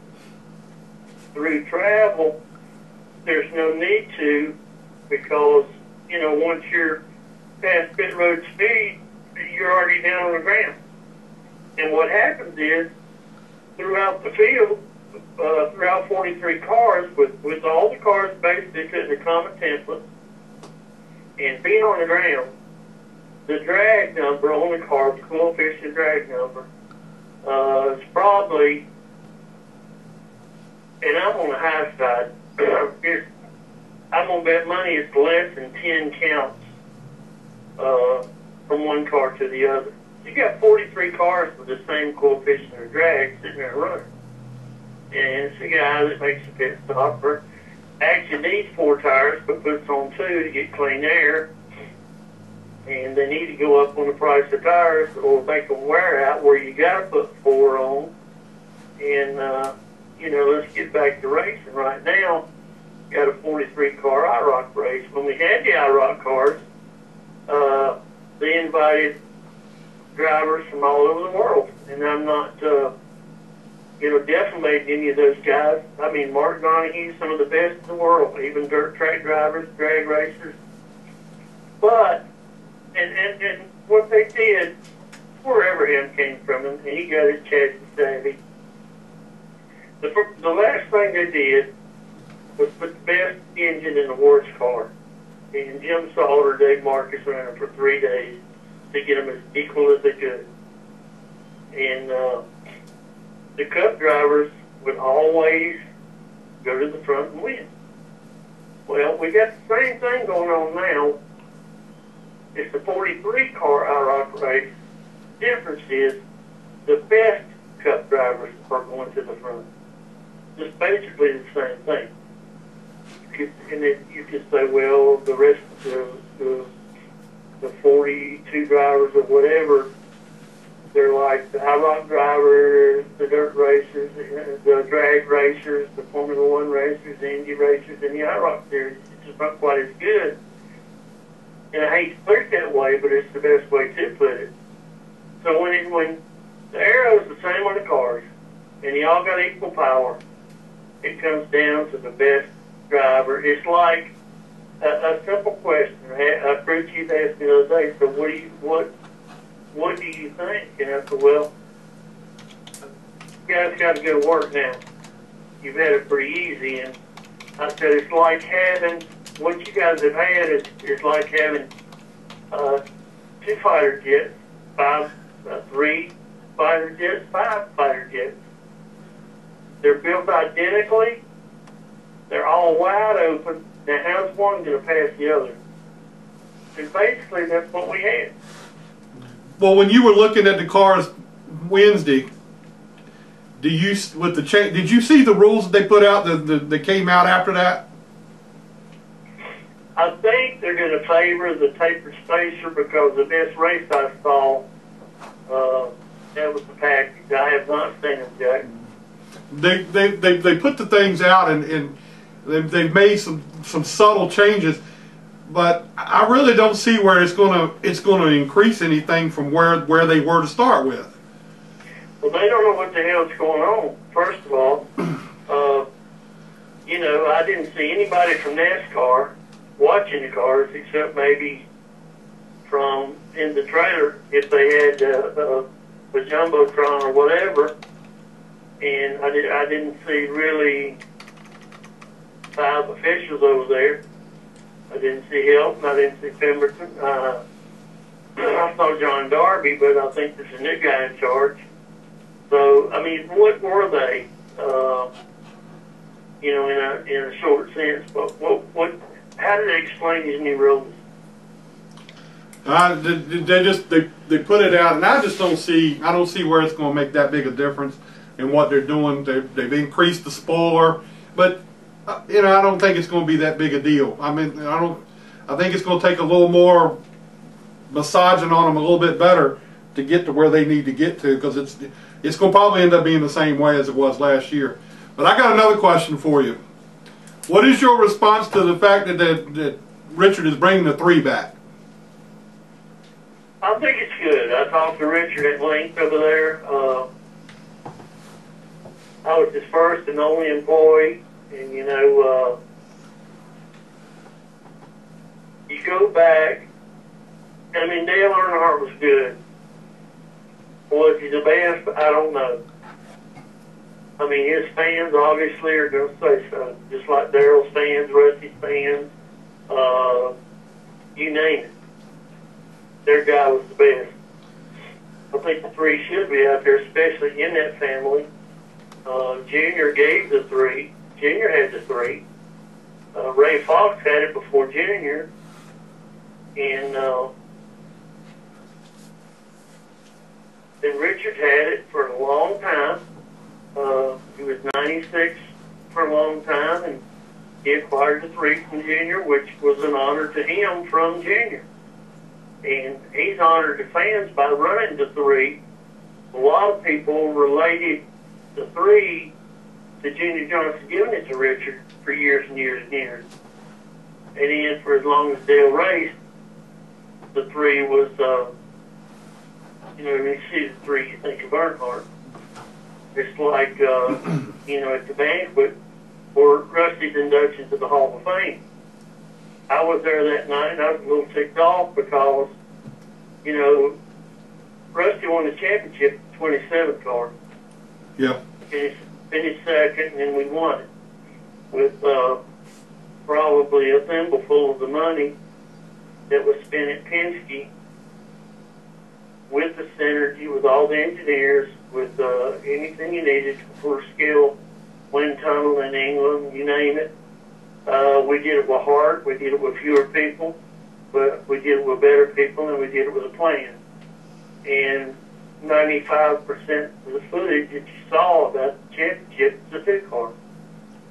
through travel. There's no need to, because, you know, once you're past pit road speed, you're already down on the ground. And what happens is, throughout the field, throughout 43 cars, with all the cars basically put in a common template and being on the ground, the drag number on the car, the coefficient drag number, is probably, and I'm on the high side, I'm going to bet money it's less than 10 counts from one car to the other. You got 43 cars with the same coefficient of drag sitting there running. And it's the guy that makes the pit stop, or actually needs 4 tires, but puts on 2 to get clean air. And they need to go up on the price of tires or make them wear out where you got to put 4 on. And, you know, let's get back to racing. Right now, got a 43 car IROC race. When we had the IROC cars, they invited drivers from all over the world. And I'm not, you know, defamating any of those guys. I mean, Mark Donahue's some of the best in the world, even dirt track drivers, drag racers. But, and what they did, wherever him came from, and he got his chassis savvy, the last thing they did was put the best engine in the worst car. And Jim Salter, Dave Marcus ran them for 3 days to get them as equal as they could. And the Cup drivers would always go to the front and win. Well, we got the same thing going on now. It's the 43 car IROC race. The difference is the best Cup drivers are going to the front. It's basically the same thing. And then you could say, well, the rest of the 42 drivers or whatever, they're like the IROC drivers, the dirt racers, the drag racers, the Formula One racers, the Indy racers, and the IROC series. It's just not quite as good. And I hate to put it that way, but it's the best way to put it. So when the arrow's the same on the cars, and you all got equal power, it comes down to the best driver. It's like a simple question. A crew chief asked me the other day, so what do you think? And I said, well, you guys got to go to work now. You've had it pretty easy. And I said, it's like having, what you guys have had is like having 2 fighter jets, 3 fighter jets, 5 fighter jets. They're built identically. They're all wide open. Now, how's one going to pass the other? And basically, that's what we had. Well, when you were looking at the cars Wednesday, did you see the rules that they put out that came out after that? I think they're going to favor the tapered spacer because the best race I saw, that was the package. I have not seen them, Jack. They put the things out and they've made some subtle changes, but I really don't see where it's gonna increase anything from where they were to start with. Well, they don't know what the hell's going on. First of all, you know, I didn't see anybody from NASCAR watching the cars except maybe from in the trailer if they had the jumbotron or whatever. And I didn't see really 5 officials over there. I didn't see Yelton. I didn't see Pemberton. I saw John Darby, but I think there's a new guy in charge. So, I mean, what were they? You know, in a short sense. But how do they explain these new rules? They put it out, and I don't see where it's going to make that big a difference in what they're doing. They've increased the spoiler, but you know, I don't think it's going to be that big a deal. I mean, I think it's going to take a little more massaging on them a little bit better to get to where they need to get to, because it's going to probably end up being the same way as it was last year. But I got another question for you. What is your response to the fact that Richard is bringing the 3 back? I think it's good. I talked to Richard at length over there. I was his first and only employee, and you know, you go back. I mean, Dale Earnhardt was good. Was he the best? I don't know. I mean, his fans obviously are going to say so, just like Daryl's fans, Rusty's fans, you name it. Their guy was the best. I think the 3 should be out there, especially in that family. Junior gave the 3. Junior had the 3. Ray Fox had it before Junior. And then Richard had it for a long time. He was 96 for a long time, and he acquired the 3 from Junior, which was an honor to him from Junior. And he's honored the fans by running the 3. A lot of people related the 3 to Junior Johnson giving it to Richard for years and years and years. And then for as long as Dale raced, the 3 was, you know, when you see the 3, you think of Earnhardt. It's like, you know, at the banquet or Rusty's induction to the Hall of Fame. I was there that night, and I was a little ticked off because, you know, Rusty won the championship, 27 car. Yeah. Finished second, and we won it with probably a thimbleful of the money that was spent at Penske, with the synergy, with all the engineers, with anything you needed for skill, wind tunnel in England, you name it. We did it with heart, we did it with fewer people, but we did it with better people, and we did it with a plan. And 95% of the footage that you saw about the championship was a 2 car.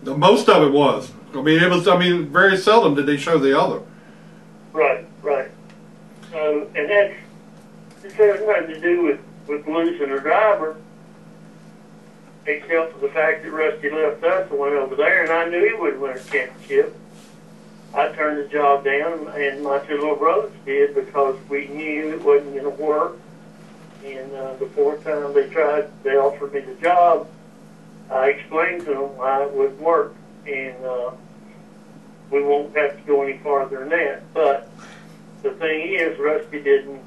Most of it was. I mean, it was. I mean, very seldom did they show the other. Right, right. And that has nothing to do with losing a driver, except for the fact that Rusty left us and went over there, and I knew he wouldn't win a championship. I turned the job down, and my 2 little brothers did, because we knew it wasn't going to work. And the 4th time they offered me the job, I explained to them why it wouldn't work. And we won't have to go any farther than that. But the thing is, Rusty didn't,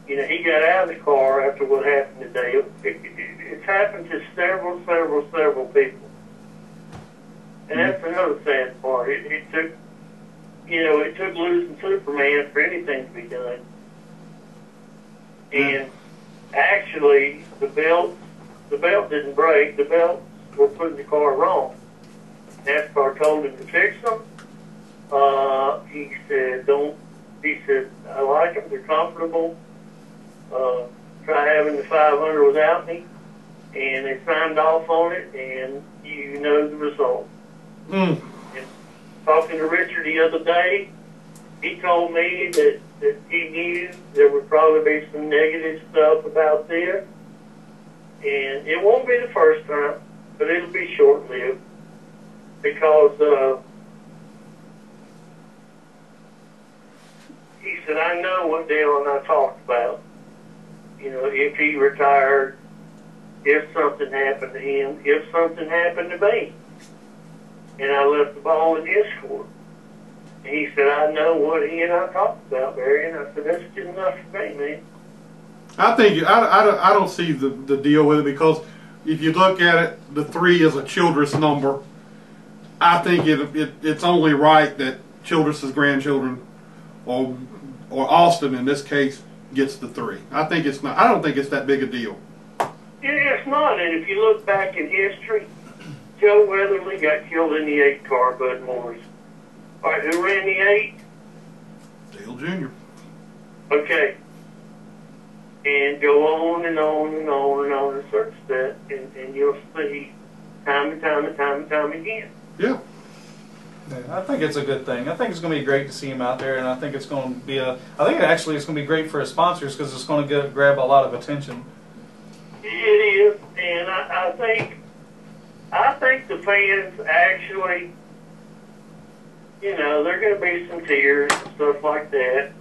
you know, he got out of the car after what happened today. It's happened to several people. And that's another sad part. It took, you know, it took losing Superman for anything to be done. And actually, the belt didn't break. The belts were putting the car wrong. NASCAR told him to fix them. He said, I like them. They're comfortable. Try having the 500 without me. And they signed off on it, and you know the result. And talking to Richard the other day, he told me that he knew there would probably be some negative stuff about this. And it won't be the first time, but it'll be short-lived. Because he said, I know what Dale and I talked about. You know, if he retired, if something happened to him, if something happened to me. And I left the ball in his court. And he said, I know what he and I talked about, Barry. And I said, that's good enough for me, man. I think I don't see the deal with it, because if you look at it, the 3 is a Childress number. I think it's only right that Childress's grandchildren, or Austin in this case, gets the 3. I think it's not. I don't think it's that big a deal. It's not. And if you look back in history, Joe Weatherly got killed in the 8 car, Bud Morris. All right, who ran the 8? Dale Jr. Okay. And go on and on and on and on and search that, and you'll see time and time and time and time again. Yeah. Yeah, I think it's a good thing. I think it's going to be great to see him out there, and I think it's going to be I think actually it's going to be great for his sponsors because it's going to grab a lot of attention. It is, and I think the fans actually, you know, there are going to be some tears and stuff like that.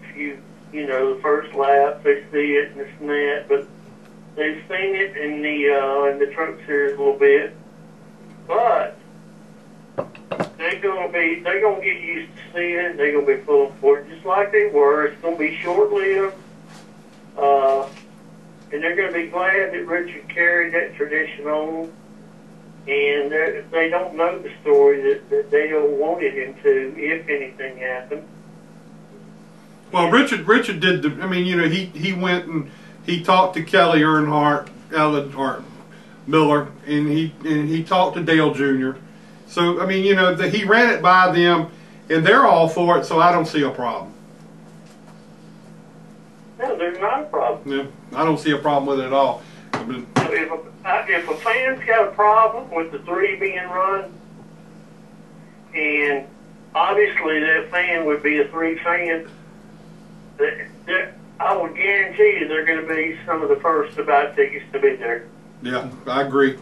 You know, the first lap, they see it and this and that, but they've seen it in the truck series a little bit. But they're gonna get used to seeing it. They're gonna be pulling for it just like they were. It's gonna be short lived, and they're gonna be glad that Richard carried that tradition on. And they don't know the story that they don't wanted him to if anything happened. Well, Richard did I mean, you know, he went and he talked to Kelly Earnhardt Miller, and he talked to Dale Jr. So I mean, you know, he ran it by them, and they're all for it. So I don't see a problem. No, there's not a problem. Yeah, I don't see a problem with it at all. If a fan's got a problem with the 3 being run, and obviously that fan would be a 3 fan, I would guarantee you they're going to be some of the first to buy tickets to be there. Yeah, I agree.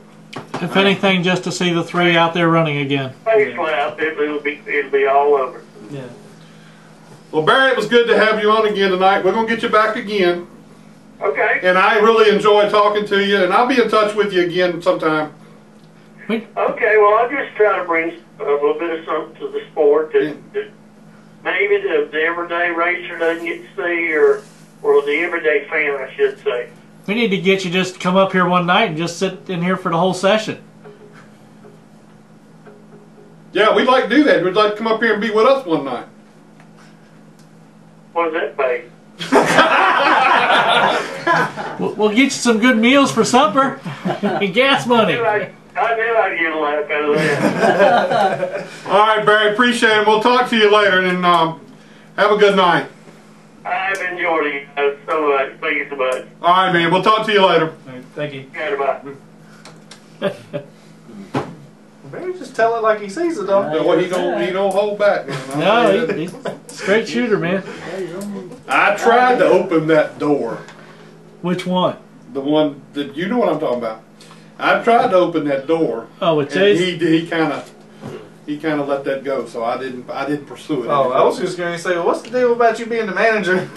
If anything, just to see the 3 out there running again. Face lap, it'll be all over. Yeah. Well, Barry, it was good to have you on again tonight. We're going to get you back again. Okay. And I really enjoyed talking to you, and I'll be in touch with you again sometime. Okay, well, I'll just try to bring a little bit of something to the sport that maybe the everyday racer doesn't get to see, or the everyday fan, I should say. We need to get you just to come up here one night and just sit in here for the whole session. Yeah, we'd like to do that. We'd like to come up here and be with us one night. What does that pay? We'll get you some good meals for supper and gas money. I knew I'd get a laugh out of that. All right, Barry, appreciate it. We'll talk to you later, and have a good night. I've enjoyed it so much. Thank you so much. All right, man. We'll talk to you later. Right, thank you. Goodbye. Maybe just tell it like he sees it, though. Well, he don't hold back. Man. No, he's a straight shooter, man. I tried to open that door. Which one? The one that you know what I'm talking about. I tried to open that door. Oh, with Chase? He kind of let that go, so I didn't pursue it. Oh, I was just going to say, well, what's the deal about you being the manager?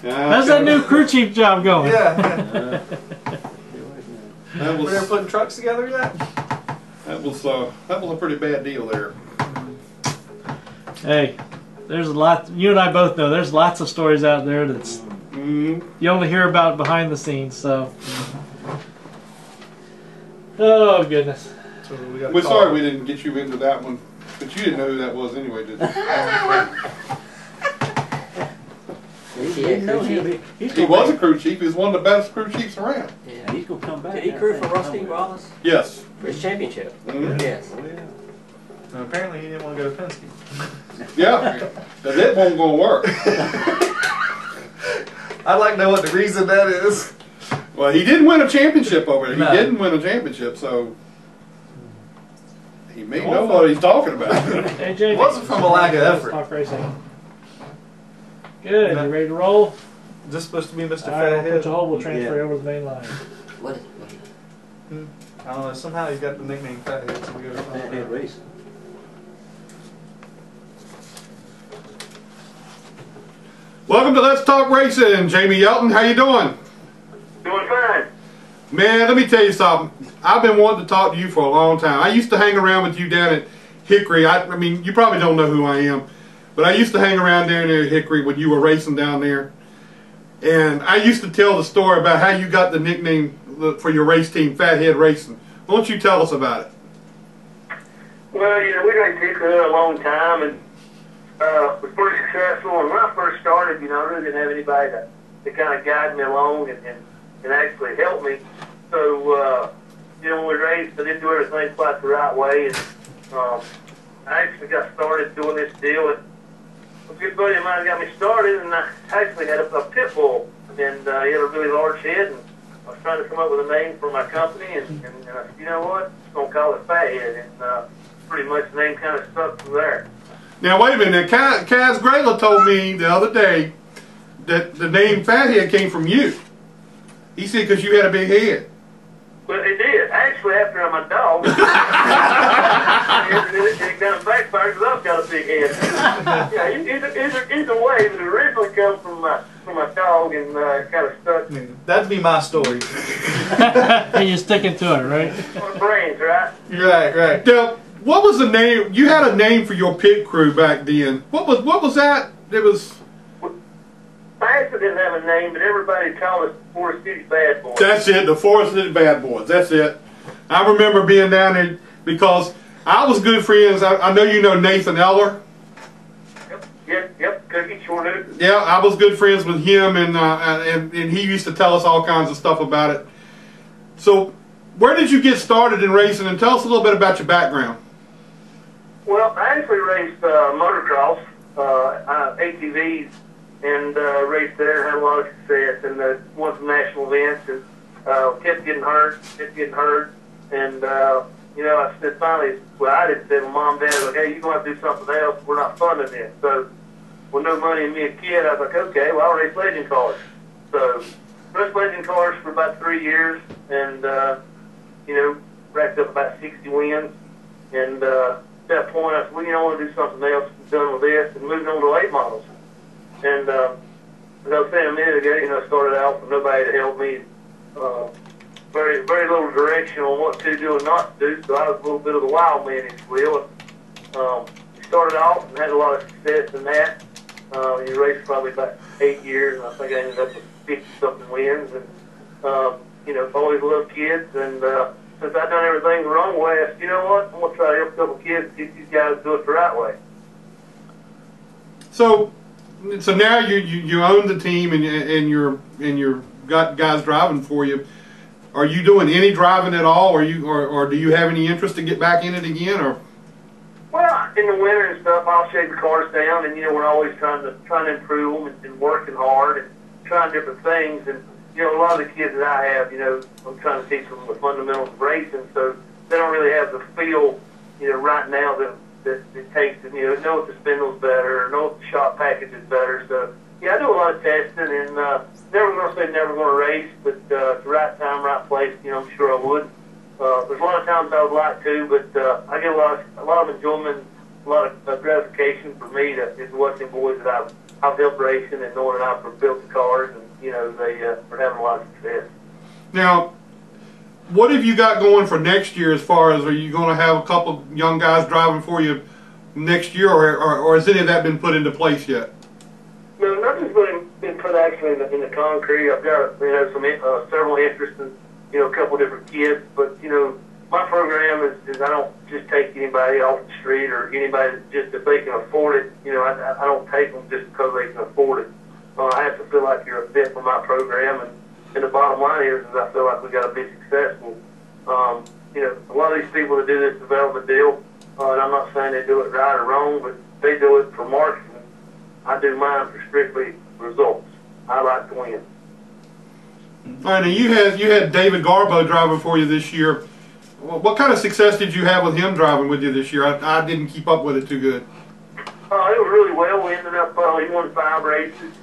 How's that new crew chief job going? Yeah. That was, We're putting trucks together yet? That was a pretty bad deal there. Hey, there's a lot. You and I both know there's lots of stories out there that's you only hear about behind the scenes. So, oh goodness. So We're sorry we didn't get you into that one, but you didn't know who that was anyway, did you? He was a crew chief. He was one of the best crew chiefs around. Yeah, he's gonna come back. Did he crew for Rusty Wallace? Yes. For his championship? Yes. Oh, yeah. And apparently he didn't want to go to Penske. Yeah, because it wasn't going to work. I'd like to know what the reason that is. Well, he didn't win a championship over there. No. He didn't win a championship, so he may know what he's talking about. AJ, It wasn't from a lack of effort. Talk racing. Good. You ready to roll? Is this supposed to be Mr. All right, Fathead? Coach Hole will transfer over the main line. What is it? I don't know. Somehow he's got the nickname Fathead, so we go to Fathead Racing. Welcome to Let's Talk Racing. Jamie Yelton, how you doing? Doing fine. Man, let me tell you something. I've been wanting to talk to you for a long time. I used to hang around with you down at Hickory. I mean, you probably don't know who I am, but I used to hang around down there at Hickory when you were racing down there. And I used to tell the story about how you got the nickname for your race team, Fathead Racing. Why don't you tell us about it? Well, you know, we raced Hickory a long time, and was pretty successful. And when I first started, you know, I really didn't have anybody to kind of guide me along and actually help me. So, you know, when we raced, I didn't do everything quite the right way. And I actually got started doing this deal at a good buddy of mine got me started, and I actually had a pit bull, and he had a really large head, and I was trying to come up with a name for my company, and I said, you know what, I'm going to call it Fathead, and pretty much the name kind of stuck from there. Now, wait a minute. Kaz Grayla told me the other day that the name Fathead came from you. He said because you had a big head. Well, it did. Actually, after my dog, it kind of backfired because I've got a big head. Yeah, either way, but it originally comes from my dog and kind of stuck. That'd be my story. And you're sticking to it, right? My brains, right? Right. Now, what was the name? You had a name for your pit crew back then. What was that? It was. I actually didn't have a name, but everybody called us Forest City Bad Boys. That's it, the Forest City Bad Boys. That's it. I remember being down there because I was good friends. I know you know Nathan Eller. Yep, Cookie sure do. Yeah, I was good friends with him, and he used to tell us all kinds of stuff about it. So, where did you get started in racing? And tell us a little bit about your background. Well, I actually raced motocross, ATVs, and raced there and had a lot of success, and won some national events, and kept getting hurt, and I said finally, well, I didn't say, my mom and dad was like, hey, you're going to have to do something else, we're not funding this. So, with no money and me a kid, I was like, okay, well, I'll race legend cars. So, raced legend cars for about 3 years, and, racked up about 60 wins, and at that point, I said, well, I want to do something else, done with this, and moved on to late models. And as I was saying a minute ago, I started out with nobody to help me, very little direction on what to do and not to do, so I was a little bit of the wild man, if you will. Started off and had a lot of success in that. You raced probably about 8 years, and I think I ended up with 50-something wins. And, always loved kids, and since I'd done everything the wrong way, I said, you know what, I'm going to try to help a couple kids and teach these guys to do it the right way. So now you own the team and you're got guys driving for you. Are you doing any driving at all, or do you have any interest to get back in it again, or? Well, in the winter and stuff, I'll shake the cars down, and we're always trying to improve them and working hard and trying different things. And a lot of the kids that I have, I'm trying to teach them the fundamentals of racing, so they don't really have the feel, right now that it takes to know if the spindle's better, or know if the shot package is better. So I do a lot of testing, and never going to say never going to race, but at the right time, right place, I'm sure I would. There's a lot of times I would like to, but I get a lot of enjoyment, a lot of gratification for me is watching boys that I've helped racing and knowing that I've built the cars, and they are having a lot of success. Now, what have you got going for next year? As far as, are you going to have a couple young guys driving for you next year, or has any of that been put into place yet? No, nothing's been put actually in the concrete. I've got several interests in a couple different kids, but my program is I don't just take anybody off the street or anybody just if they can afford it. I don't take them just because they can afford it. I have to feel like you're a fit for my program, and the bottom line is I feel like we got to be successful. A lot of these people that do this development deal, and I'm not saying they do it right or wrong, but they do it for marketing. I do mine for strictly results. I like to win. All right, now you had David Garbo driving for you this year. What kind of success did you have with him driving with you this year? I didn't keep up with it too good. It was really well. We ended up, he won 5 races.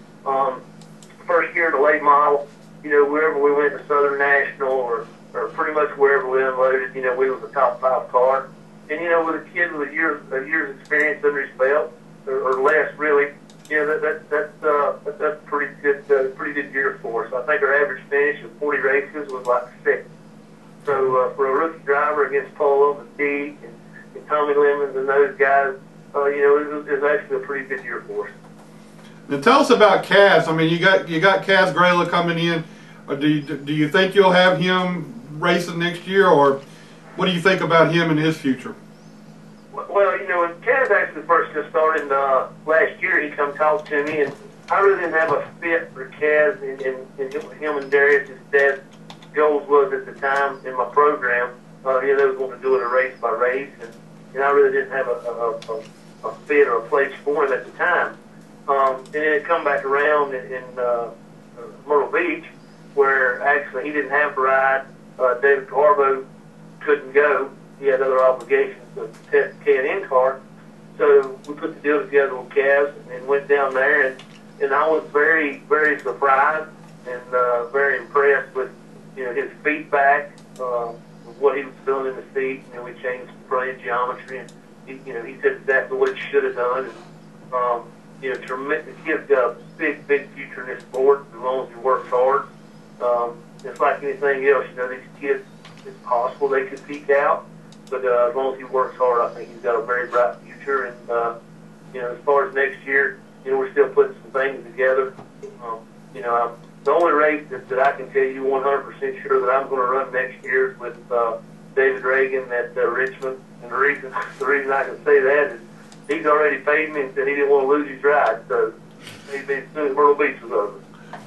First year in the late model, wherever we went to Southern National or pretty much wherever we unloaded, we was a top 5 car. And, with a kid with a year's experience under his belt, or less really, that's pretty good year for us. I think our average finish of 40 races was like 6. So for a rookie driver against Polo and Deke and Tommy Lemons and those guys, it was actually a pretty good year for us. Now tell us about Kaz. I mean, you got Kaz Grayla coming in. Do you think you'll have him racing next year, or what do you think about him and his future? Well, when Kaz actually first just started last year, he come talk to me, and I really didn't have a fit for Kaz and him and Darius. His dad's goals was at the time in my program. They was going to do it a race by race, and I really didn't have a fit or a place for him at the time. And then it come back around in Myrtle Beach, where actually he didn't have to ride. David Garbo couldn't go. He had other obligations to test the K&N car. So we put the deal together with Cavs and went down there, and I was very, very surprised and very impressed with his feedback, what he was feeling in the seat. We changed the plane geometry, and he said exactly what he should have done. And, tremendous. The kid's got a big, big future in this sport as long as he works hard. It's like anything else, these kids, it's possible they could peak out, but as long as he works hard, I think he's got a very bright future. And as far as next year, we're still putting some things together. The only race that I can tell you 100% sure that I'm going to run next year is with David Reagan at Richmond. And the reason I can say that is he's already paid me and said he didn't want to lose his ride. So maybe as soon as Myrtle Beach was over.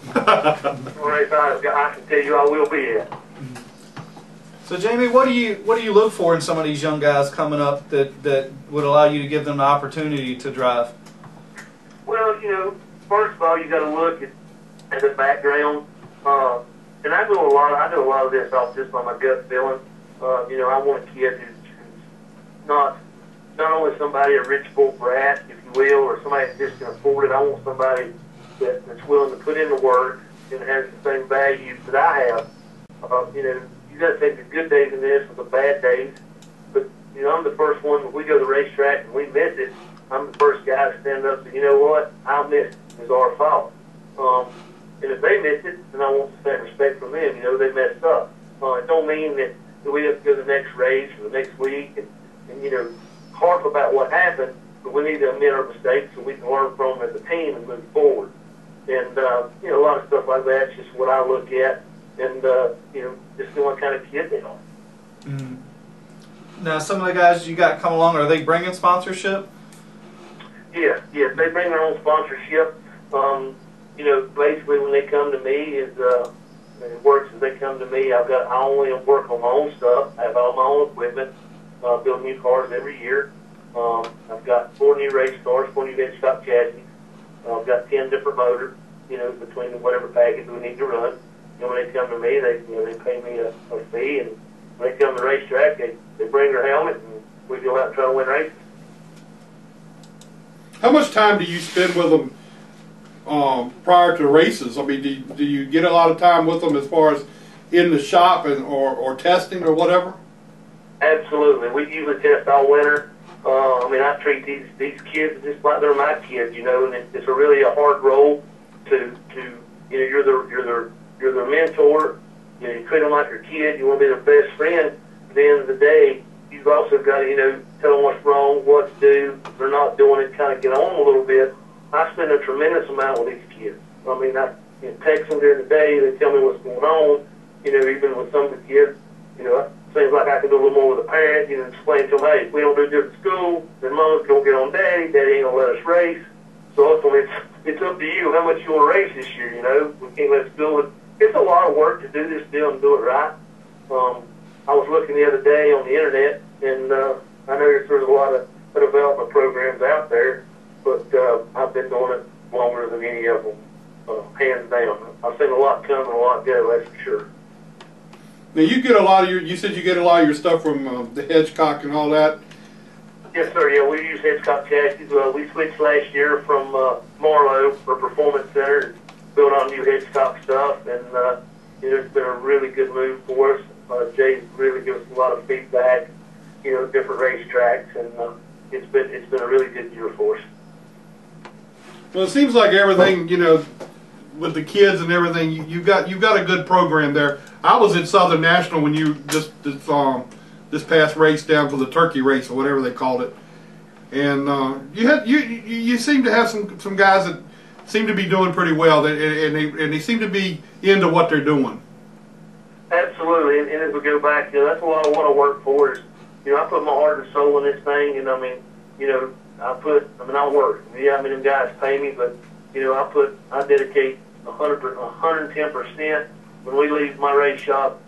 Race I can tell you I will be at. So Jamie, what do you look for in some of these young guys coming up that would allow you to give them the opportunity to drive? Well, first of all, you got to look at the background, and I do a lot of this off just by my gut feeling. I want a kid who's not only somebody a rich spoiled brat, if you will, or somebody that just can afford it. I want somebody that's willing to put in the work and has the same value that I have. You got to take the good days in this with the bad days. But I'm the first one. When we go to the racetrack and we miss it, I'm the first guy to stand up and say, you know what, I missed it. It's our fault. And if they miss it, then I want the same respect from them. They messed up. It don't mean that we have to go to the next race or the next week and harp about what happened, but we need to admit our mistakes so we can learn from them as a team and move forward. And, a lot of stuff like that's just what I look at and, just see what kind of kid they are. Mm. Now, some of the guys you got come along, are they bringing sponsorship? Yeah, they bring their own sponsorship. Basically when they come to me, it works as they come to me. I only work on my own stuff. I have all my own equipment. Build new cars every year. I've got 4 new race cars, 4 new headstock chassis. I've got 10 different motors, between whatever package we need to run. When they come to me, they pay me a fee, and when they come to the racetrack, they bring their helmet, and we go out and try to win races. How much time do you spend with them prior to races? I mean, do you get a lot of time with them as far as in the shop or testing or whatever? Absolutely. We usually test all winter. I treat these kids just like they're my kids, and it's really a hard role to you're their mentor. You treat them like your kid. You want to be their best friend. At the end of the day, you've also got to tell them what's wrong, what to do. If they're not doing it, kind of get on a little bit. I spend a tremendous amount with these kids. I text them during the day. They tell me what's going on. Even with some of the kids, it seems like I can do a little more with a parent. Explain to them, hey, if we don't do good at school, then Mama's going to get on Daddy. Daddy ain't going to let us race. So ultimately, it's up to you how much you want to race this year. We can't let school. It's a lot of work to do this deal and do it right. I was looking the other day on the internet, and I know there's a lot of development programs out there, but I've been doing it longer than any of them, hands down. I've seen a lot come and a lot go, that's for sure. Now you get a lot of you said you get a lot of your stuff from the Hedgecock and all that. Yes, sir. Yeah, we use Hedgecock chassis. We switched last year from Marlowe for Performance Center and built on new Hedgecock stuff, and it's been a really good move for us. Jay's really given us a lot of feedback, different racetracks, and it's been a really good year for us. Well, it seems like everything, with the kids and everything, you've got a good program there. I was at Southern National when you this past race down for the turkey race or whatever they called it, and you seem to have some guys that seem to be doing pretty well, and they seem to be into what they're doing. Absolutely, and as we go back, that's what I want to work for. Is I put my heart and soul in this thing, and I work. Yeah, them guys pay me, but I dedicate 110%. When we leave my race shop,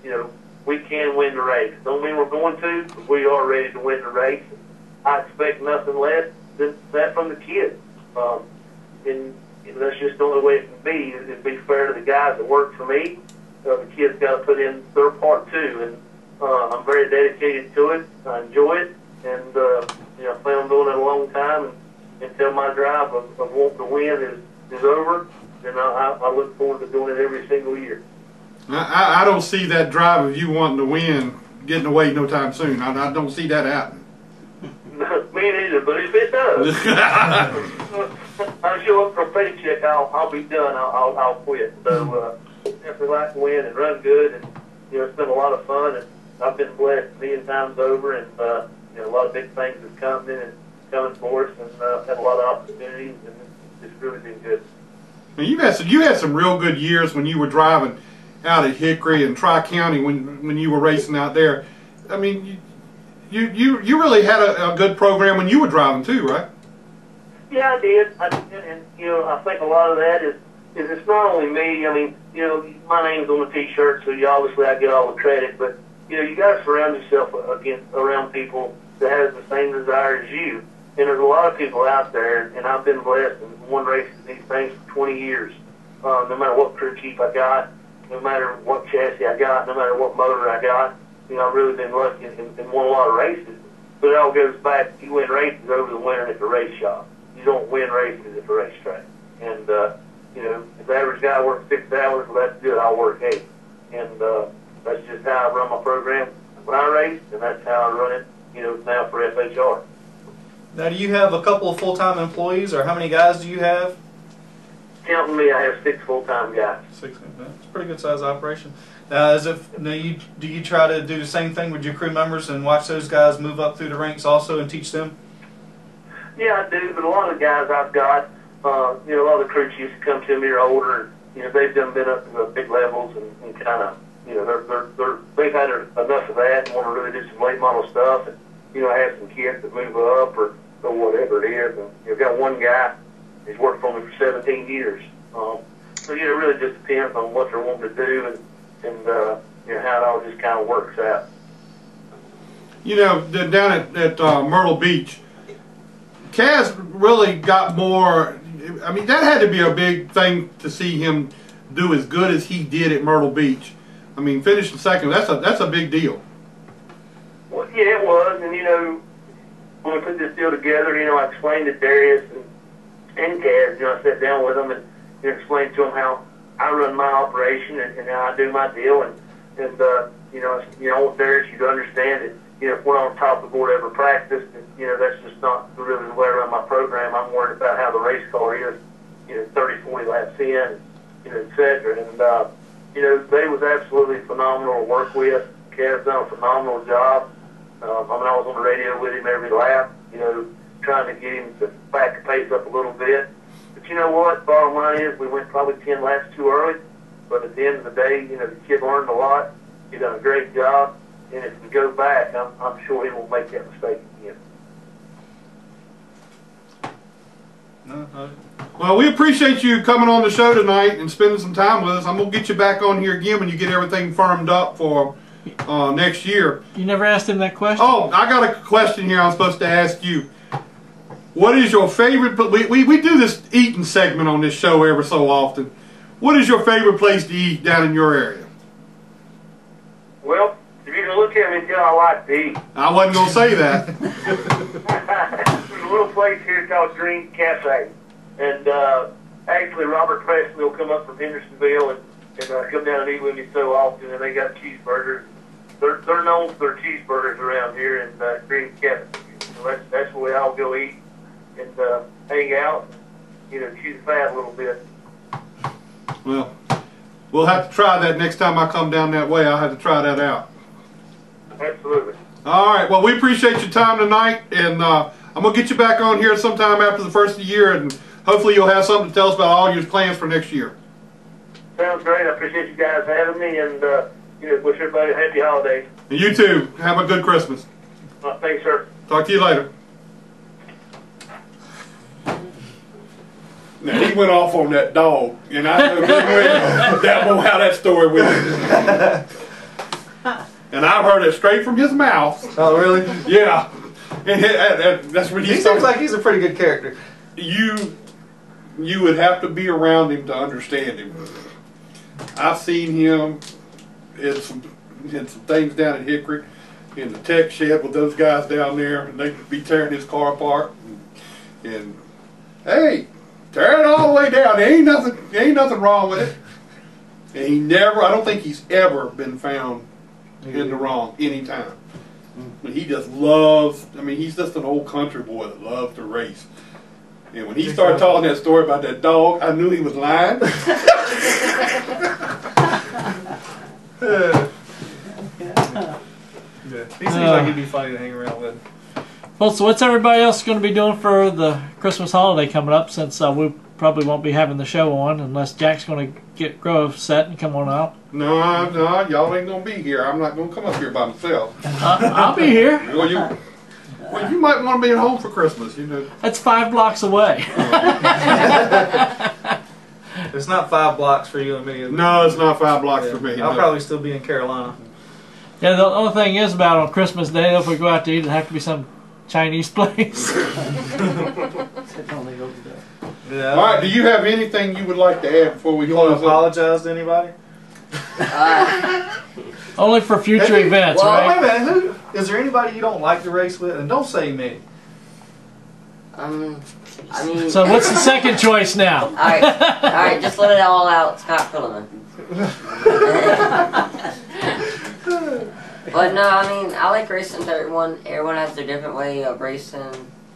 we can win the race. Don't mean we're going to, but we are ready to win the race. I expect nothing less than that from the kids. and that's just the only way it can be. It'd be fair to the guys that work for me. The kids got to put in their part too, and I'm very dedicated to it. I enjoy it, and I plan on doing it a long time. And until my drive of wanting to win is over, then I look forward to doing it every single year. I don't see that drive of you wanting to win getting away no time soon. I don't see that happening. Me neither, but if it does, I'll show up for a paycheck, I'll be done. I'll quit. So if we like to win and run good, and it's been a lot of fun, and I've been blessed a million times over, and a lot of big things have come in and coming for us, and had a lot of opportunities, and it's really been good. Now, you had some real good years when you were driving out at Hickory and Tri-County when you were racing out there. I mean, you really had a good program when you were driving too, right? Yeah, I did. And I think a lot of that is it's not only me. I mean, my name's on the T-shirt, so obviously I get all the credit. But you got to surround yourself around people that has the same desire as you. And there's a lot of people out there, and I've been blessed and won races these things for 20 years. No matter what crew chief I got, no matter what chassis I got, no matter what motor I got, I've really been lucky and won a lot of races. But it all goes back, you win races over the winter at the race shop. You don't win races at the racetrack. And, if the average guy works 6 hours, well, that's good. I'll work 8. And that's just how I run my program when I race, and that's how I run it, now for FHR. Now, do you have a couple of full-time employees, or how many guys do you have? Counting me, I have 6 full-time guys. 6. It's a pretty good size operation. Now, do you try to do the same thing with your crew members and watch those guys move up through the ranks also and teach them? Yeah, I do, but a lot of the guys I've got, a lot of the crew chiefs come to me are older, and they've been up to the big levels and kind of, they've had enough of that and want to really do some late model stuff. And I have some kids that move up or whatever it is. And I've got one guy who's worked for me for 17 years. So it really just depends on what they're wanting to do and how it all just kind of works out. Down at Myrtle Beach, Kaz really got more. I mean, that had to be a big thing to see him do as good as he did at Myrtle Beach. I mean, finishing second, that's a big deal. Well, yeah, it was. And, when we put this deal together, I explained to Darius and Kaz, I sat down with them and explained to them how I run my operation and how I do my deal. And I want Darius you to understand that, if we're on top of the board every practice, that's just not really the way I run my program. I'm worried about how the race car is, 30, 40 laps in, et cetera. And, they was absolutely phenomenal to work with. Kev's done a phenomenal job. I was on the radio with him every lap, trying to get him to back the pace up a little bit. But you know what? Bottom line is we went probably 10 laps too early. But at the end of the day, the kid learned a lot. He done a great job. And if we go back, I'm sure he won't make that mistake again. Well, we appreciate you coming on the show tonight and spending some time with us. I'm going to get you back on here again when you get everything firmed up for next year. You never asked him that question? Oh, I got a question here I'm supposed to ask you. What is your favorite... We do this eating segment on this show every so often. What is your favorite place to eat down in your area? Well, if you can look at me and tell I like to eat. I wasn't going to say that. There's a little place here called Dream Cafe. And actually, Robert Presley will come up from Hendersonville and come down and eat with me so often. And they got cheeseburgers. They're known for their cheeseburgers around here in Dream Cafe. So that's where we all go eat and hang out, chew the fat a little bit. Well, we'll have to try that next time I come down that way. I'll have to try that out. Absolutely. All right. Well, we appreciate your time tonight, and I'm going to get you back on here sometime after the first of the year, and hopefully you'll have something to tell us about all your plans for next year. Sounds great. I appreciate you guys having me, and wish everybody a happy holidays. And you too. Have a good Christmas. Thanks, sir. Talk to you later. Now, he went off on that dog, and I know good well that won't how that story went. And I've heard it straight from his mouth. Oh, really? Yeah. And that's what he seems like he's a pretty good character. You you would have to be around him to understand him. I've seen him in some things down at Hickory, in the tech shed with those guys down there, and they'd be tearing his car apart. And hey, tear it all the way down. There ain't nothing wrong with it. And he never, I don't think he's ever been found in the wrong any time. But he just loves, I mean, he's just an old country boy that loves to race. And when he started telling that story about that dog, I knew he was lying. He seems like he'd be funny to hang around with. Well, so what's everybody else going to be doing for the Christmas holiday coming up, since we probably won't be having the show on unless Jack's going to get Grove set and come on out? No, y'all ain't going to be here. I'm not going to come up here by myself. I'll be here. Well, you might want to be at home for Christmas, you know. That's 5 blocks away. It's not 5 blocks for you and me. No, it's not 5 blocks for me. I'll probably still be in Carolina. Yeah, the only thing is about on Christmas Day, if we go out to eat, it'll have to be some Chinese place. Yeah. All right, do you have anything you would like to add before we You want close to apologize to anybody? Only for future events, well, right? Wait a minute. Is there anybody you don't like to race with? And don't say me. I mean. So what's the second choice now? All right, just let it all out. Scott Pillerman. But no, I mean, I like racing with everyone. Everyone has their different way of racing.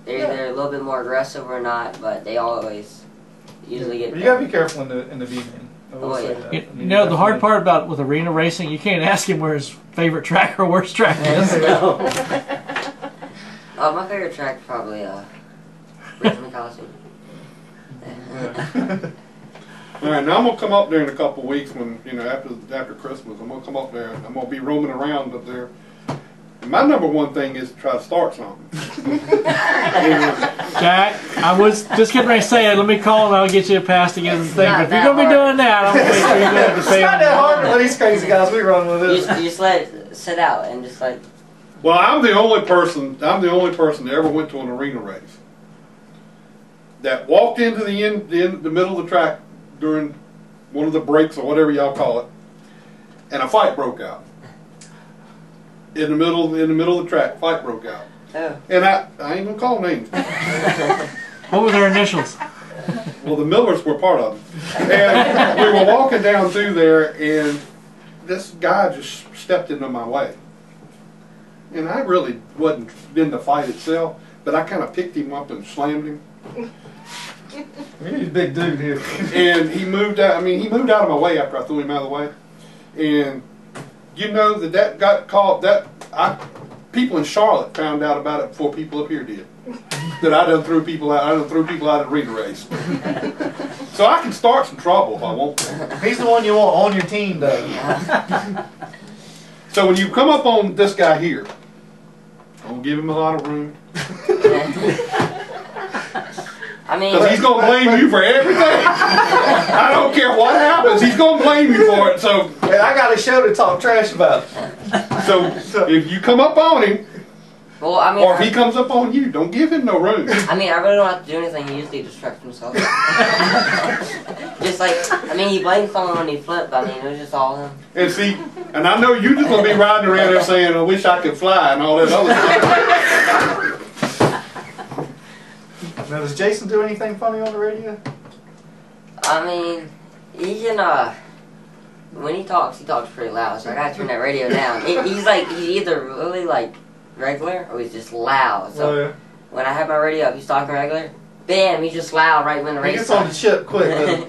They're either a little bit more aggressive or not, but they always usually get. You gotta be careful in the V-main. Oh, yeah. You know, the hard part about with arena racing, you can't ask him where his favorite track or worst track is. My favorite track is probably Richmond Coliseum. All right, now I'm gonna come up there in a couple of weeks when after Christmas. I'm gonna come up there and I'm gonna be roaming around up there. And my number one thing is to try to start something. Jack, I was just getting ready to say it. Let me call and I'll get you a pass to get the thing. But if you're gonna be doing that, I'm gonna wait for you to have to pay. It's not that hard for these crazy guys we run with this. You just let it sit out and just like. Well, I'm the only person that ever went to an arena race that walked into the middle of the track during one of the breaks or whatever y'all call it, and a fight broke out. In the middle of the track, fight broke out. Oh. And I ain't gonna call names. What were their initials? Well, the Millers were part of them. And we were walking down through there, and this guy just stepped into my way. And I really wasn't in the fight itself, but I kind of picked him up and slammed him. He's a big dude here. And he moved out. I mean, he moved out of my way after I threw him out of the way. And you know that got called. People in Charlotte found out about it before people up here did. That I done threw people out. I done threw people out of the arena race. So I can start some trouble if I want to. He's the one you want on your team, though. So when you come up on this guy here, I'm gonna give him a lot of room. I mean, because he's gonna blame you for everything. I don't care what happens. He's gonna blame you for it. So I got a show to talk trash about. So if you come up on him, well, I mean, or if he comes up on you, don't give him no room. I mean, I really don't have to do anything. He usually distracts himself. Just like, I mean, he blamed someone when he flipped. I mean, it was just all him. And see, and I know you just gonna be riding around there saying, "I wish I could fly" and all that other stuff. Now, does Jason do anything funny on the radio? I mean, he can, when he talks pretty loud, so I gotta turn that radio down. He's either really, like, regular, or he's just loud. So when I have my radio up, he's talking regular, bam, he's just loud right when the race starts. He gets on the chip quick.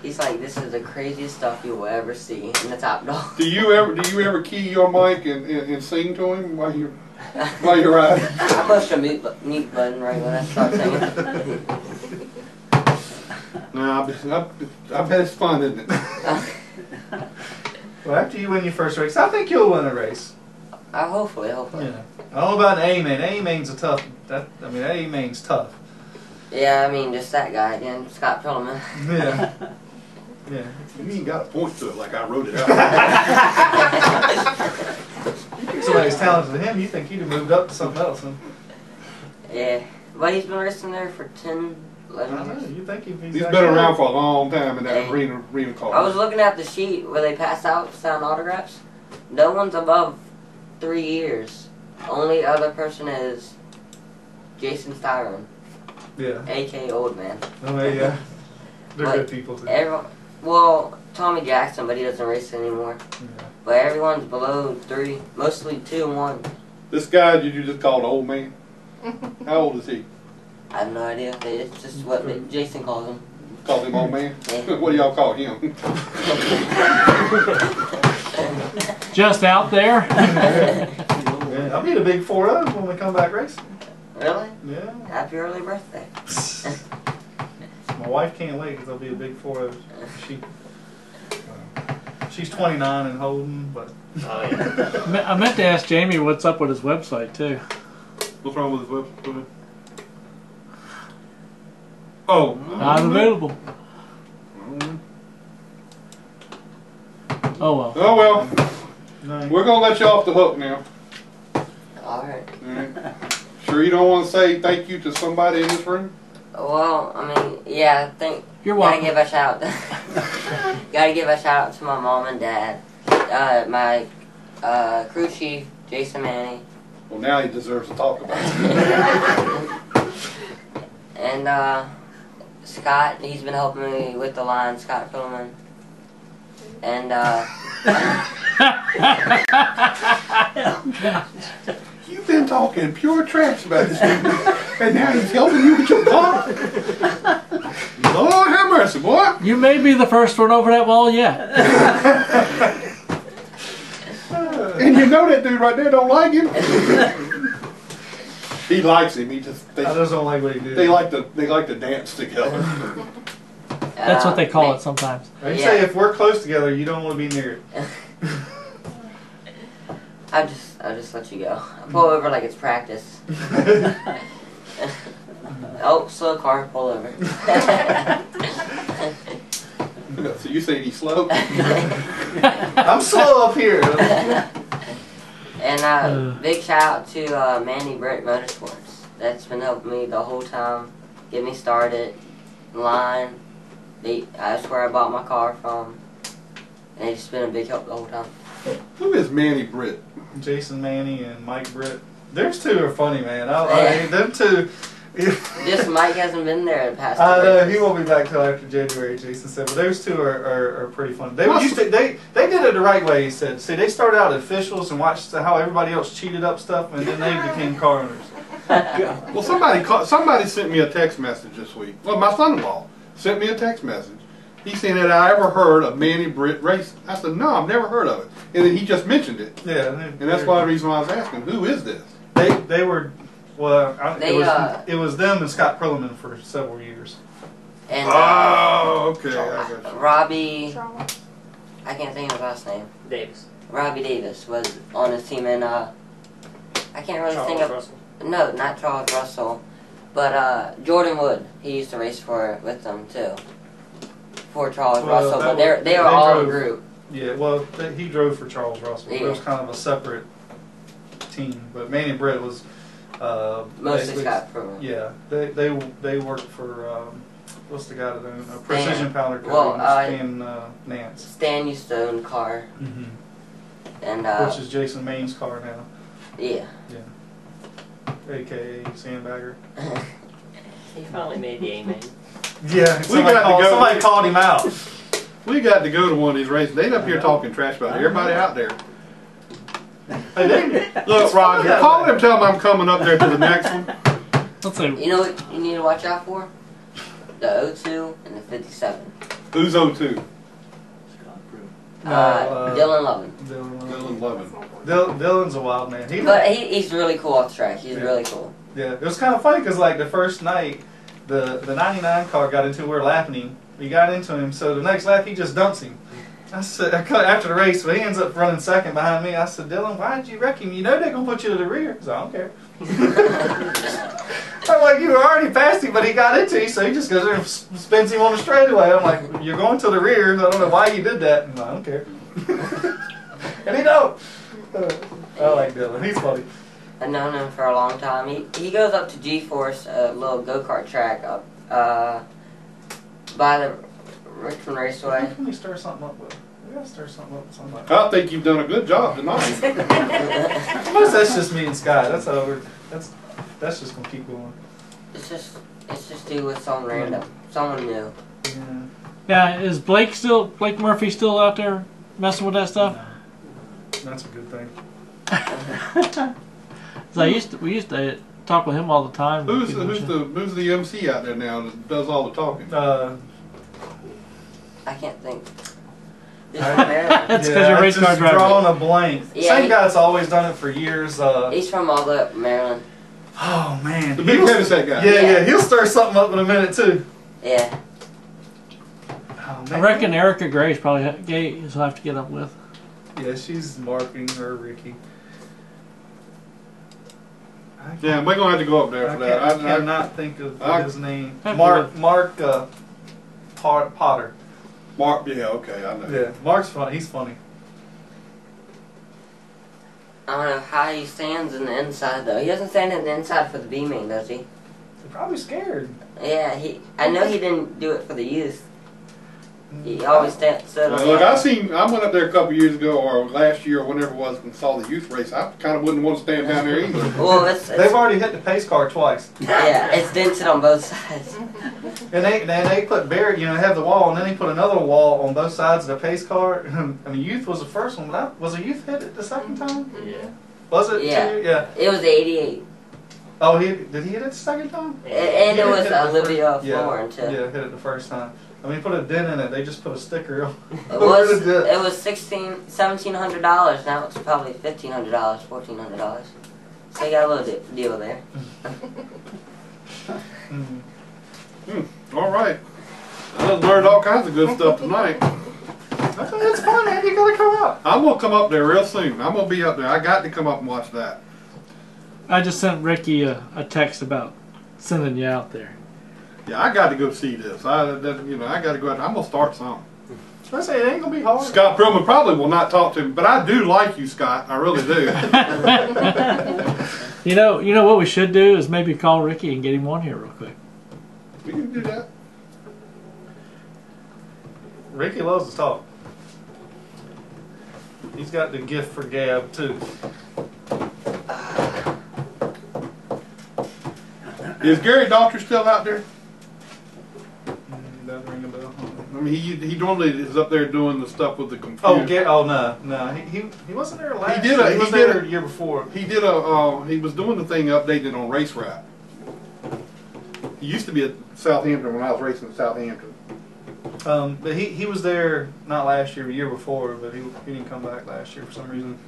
He's like, this is the craziest stuff you will ever see in the Top Dog. Do you ever key your mic and sing to him while you're riding? I push the mute button right when I start singing. No, I bet it's fun, isn't it? Well, after you win your first race, I think you'll win a race. Hopefully. Yeah. I don't know about an A-main. A-main's that A-main's tough. Yeah, I mean, just that guy again, Scott Pillerman. Yeah. Yeah. You ain't got a point to it like I wrote it out. You think somebody's talented than him, you think he'd have moved up to something else, huh? Yeah. But he's been racing there for 10, 11 years. You think if He's been around for a long time in that arena car. I was looking at the sheet where they pass out signed autographs. No one's above 3 years. Only other person is Jason Styron. Yeah. A.K.A. Old Man. Oh, yeah. They're good people, too. Well, Tommy Jackson, but he doesn't race anymore. Yeah. But everyone's below 3, mostly 2 and 1. This guy you just called Old Man? How old is he? I have no idea. It's just what Jason calls him. Calls him Old Man? Yeah. What do y'all call him? Just out there. Yeah, I'll be the big 4-0 when we come back racing. Really? Yeah. Happy early birthday. My wife can't wait because I'll be a big 4-0. She's 29 and holding, but. Oh, yeah. I meant to ask Jamie what's up with his website too. What's wrong with his website? Oh. Not available. Oh well. Oh well. We're going to let you off the hook now. Alright. Sure you don't want to say thank you to somebody in this room? Well, I mean, yeah, You're gotta welcome. give a shout gotta give a shout out to my mom and dad. My crew chief, Jason Manning. Well, now he deserves to talk about it. And Scott, he's been helping me with the line, Scott Philman. And You've been talking pure trash about this dude, and now he's helping you with your car? Lord have mercy, boy. You may be the first one over that wall yet. And you know that dude right there don't like him. He likes him. He just I just don't like what he did. They like to dance together. That's what they call it sometimes. You say if we're close together, you don't want to be near it. I'll just let you go. I'll pull over like it's practice. Oh, slow car, pull over. So you saying he's slow? I'm slow up here. And big shout out to Manny Britt Motorsports. That's been helping me the whole time, get me started, line. That's where I bought my car from. And they just been a big help the whole time. Who is Manny Britt? Jason Manny and Mike Britt. Those two are funny, man. I mean, them two. Just Mike hasn't been there the past 2 I know, days. he won't be back till after January, Jason said. But those two are pretty funny. They did it the right way, he said. See, they started out as officials and watched how everybody else cheated up stuff, and then they became car owners. Well, somebody sent me a text message this week. Well, my son-in-law sent me a text message. He said that I ever heard of Manny Britt racing. I said, no, I've never heard of it. And then he just mentioned it. Yeah. And that's why the reason why I was asking, who is this? They were, well, it was them and Scott Perlman for several years. And okay, I got you. Robbie, I can't think of his last name. Davis. Robbie Davis was on his team, and I can't really think of. Russell. No, not Charles Russell, but Jordan Wood. He used to race with them too. For Charles Russell, but they were all a group. Yeah, well, he drove for Charles Russell. Yeah. It was kind of a separate team, but Manny Britt was Mostly Scott Perlman. Yeah, they worked for what's the guy that owned Precision Powder Coating? Well, Stan Nance. Stan used to own car. Mm-hmm. And which is Jason Main's car now. Yeah. Yeah. AKA Sandbagger. He finally made the A-main. Yeah, somebody called him out. We got to go to one of these races. They ain't up here talking trash about everybody out there. Look, Roger, call them, tell them I'm coming up there to the next one. Let's see. You know what you need to watch out for? The 02 and the 57. Who's 02? Dylan Lovin. Dylan Lovin. Dylan's a wild man. He's really cool off the track. He's really cool. Yeah, it was kind of funny because like the first night, the 99 car got into, we were lapping him. We got into him, so the next lap he just dumps him. I said, after the race, but he ends up running second behind me. I said, Dylan, why did you wreck him? You know they're gonna put you to the rear. He said, I don't care. I'm like, you were already past him, but he got into you, so he just goes there and spins him on the straightaway. I'm like, you're going to the rear. I don't know why you did that. And I don't care. And he don't. I like Dylan. He's funny. I've known him for a long time. He goes up to G-Force, a little go-kart track up by the Richmond Raceway. How can we stir something up with? We gotta stir something up with somebody. I think you've done a good job tonight. That's just me and Scott. That's over. That's just gonna keep going. It's just do with someone random, someone new. Yeah. Yeah, is Blake Murphy still out there messing with that stuff? That's a good thing. We used to talk with him all the time. Who's the MC out there now that does all the talking? I can't think. That's because you're race car driver. Drawing a blank. Yeah, Same guy that's always done it for years. He's from all the way up Maryland. Oh man, The big heavyset guy. Yeah, he'll stir something up in a minute too. Yeah. Oh, I reckon Erica Gray's probably he'll have to get up with. Yeah, she's marking her Ricky. Yeah, we're gonna have to go up there for that. I cannot think of his name. Mark Potter. Mark, yeah, okay, I know. Yeah, Mark's funny. He's funny. I don't know how he stands in the inside though. He doesn't stand in the inside for the B-main, does he? They're probably scared. Yeah, I know he didn't do it for the youth. He always stood on Look, the I went up there a couple years ago, or last year, or whenever it was, and saw the youth race. I kind of wouldn't want to stand down there either. Well, they've already hit the pace car twice. Yeah, it's dented on both sides. And they put barrier, have the wall, and then they put another wall on both sides of the pace car. I mean, youth was the first one, but was a youth hit it the second time? Yeah. Was it? Yeah. Too? Yeah. It was 88. Oh, did he hit it the second time? And it was Olivia Florin too. Yeah, hit it the first time. I mean, put a dent in it. They just put a sticker on. It was $1,700. Now it's probably $1,500, $1,400. So you got a little deal there. All right. I learned all kinds of good stuff tonight. It's fun, man. You gotta come up. I'm gonna come up there real soon. I'm gonna be up there. I got to come up and watch that. I just sent Ricky a text about sending you out there. Yeah, I got to go see this. I got to go out. I'm gonna start something. I say it ain't gonna be hard. Scott Perlman probably will not talk to him, but I do like you, Scott. I really do. You know what we should do is maybe call Ricky and get him on here real quick. We can do that. Ricky loves to talk. He's got the gift for gab too. Is Gary Daughtry still out there? Doesn't ring a bell. I mean, he normally is up there doing the stuff with the computer. Oh no. He wasn't there last He year. did He was there the year before. He did he was doing the thing updated on Race Wrap. He used to be at Southampton when I was racing at Southampton. But he was there not last year, the year before, but he didn't come back last year for some reason.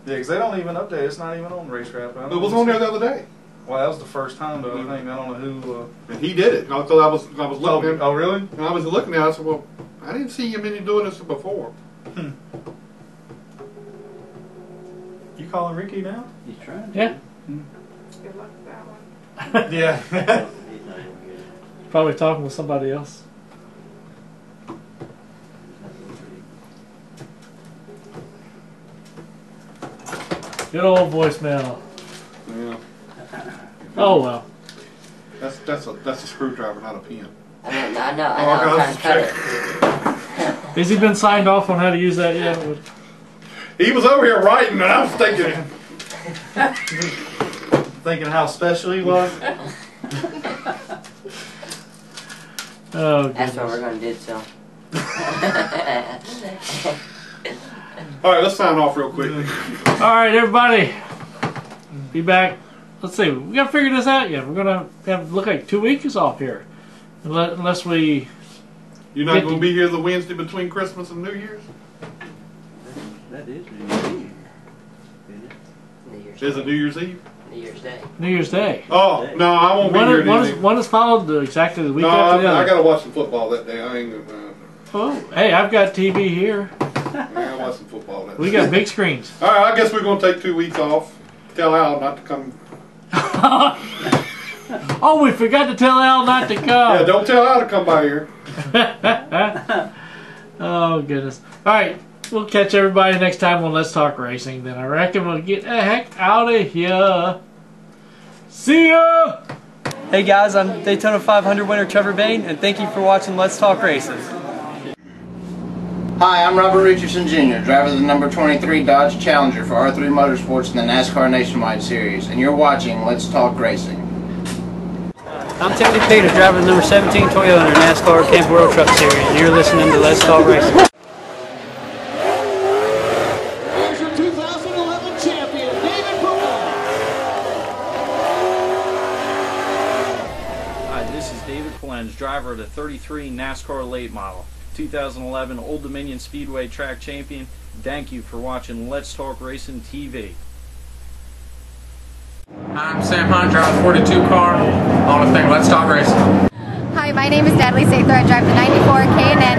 Yeah, because they don't even update. It's not even on Race Wrap. It was on there the other day. Well, that was the first time, though. I think I don't know who. And he did it. I was looking at. Oh, really? And I was looking at it. I said, well, I didn't see him any doing this before. You calling Ricky now? He's trying to. Yeah. Good luck with that one. Yeah. He's not even good. Probably talking with somebody else. Good old voicemail. Yeah. Oh well. That's a screwdriver, not a pen. I know. I'm trying to cut it. Has he been signed off on how to use that yet? He was over here writing, and I was thinking. Thinking how special he was. Oh, That's what we're going to do to him. All right, let's sign off real quick. All right, everybody. Be back. Let's see. We got to figure this out yet. We're gonna have look like 2 weeks off here, unless we. You're not going to be here the Wednesday between Christmas and New Year's? That is New Year's Eve. Is it New Year's Eve? New Year's Day. New Year's Day. Oh, no, I won't be here. One is followed exactly the week No, after the other. I got to watch some football that day. I ain't gonna. Oh, hey, I've got TV here. I gotta watch some football that day. We got big screens. All right, I guess we're going to take 2 weeks off. Tell Al not to come. Oh, we forgot to tell Al not to come. Yeah, don't tell Al to come by here. Oh, goodness. All right. we'll catch everybody next time on Let's Talk Racing. Then I reckon we'll get the heck out of here. See ya! Hey guys, I'm Daytona 500 winner Trevor Bain, and thank you for watching Let's Talk Racing. Hi, I'm Robert Richardson Jr., driver of the number 23 Dodge Challenger for R3 Motorsports in the NASCAR Nationwide Series, and you're watching Let's Talk Racing. I'm Tony Peter, driver of the number 17 Toyota in the NASCAR Camden World Truck Series, and you're listening to Let's Talk Racing. Here's your 2011 champion, David Brehm. Hi, this is David Polenz, driver of the 33 NASCAR Late Model, 2011 Old Dominion Speedway Track Champion. Thank you for watching Let's Talk Racing TV. I'm Sam Hunt, drive the 42 car on the thing Let's Talk Racing. Hi, my name is Natalie Sather. I drive the 94 K&N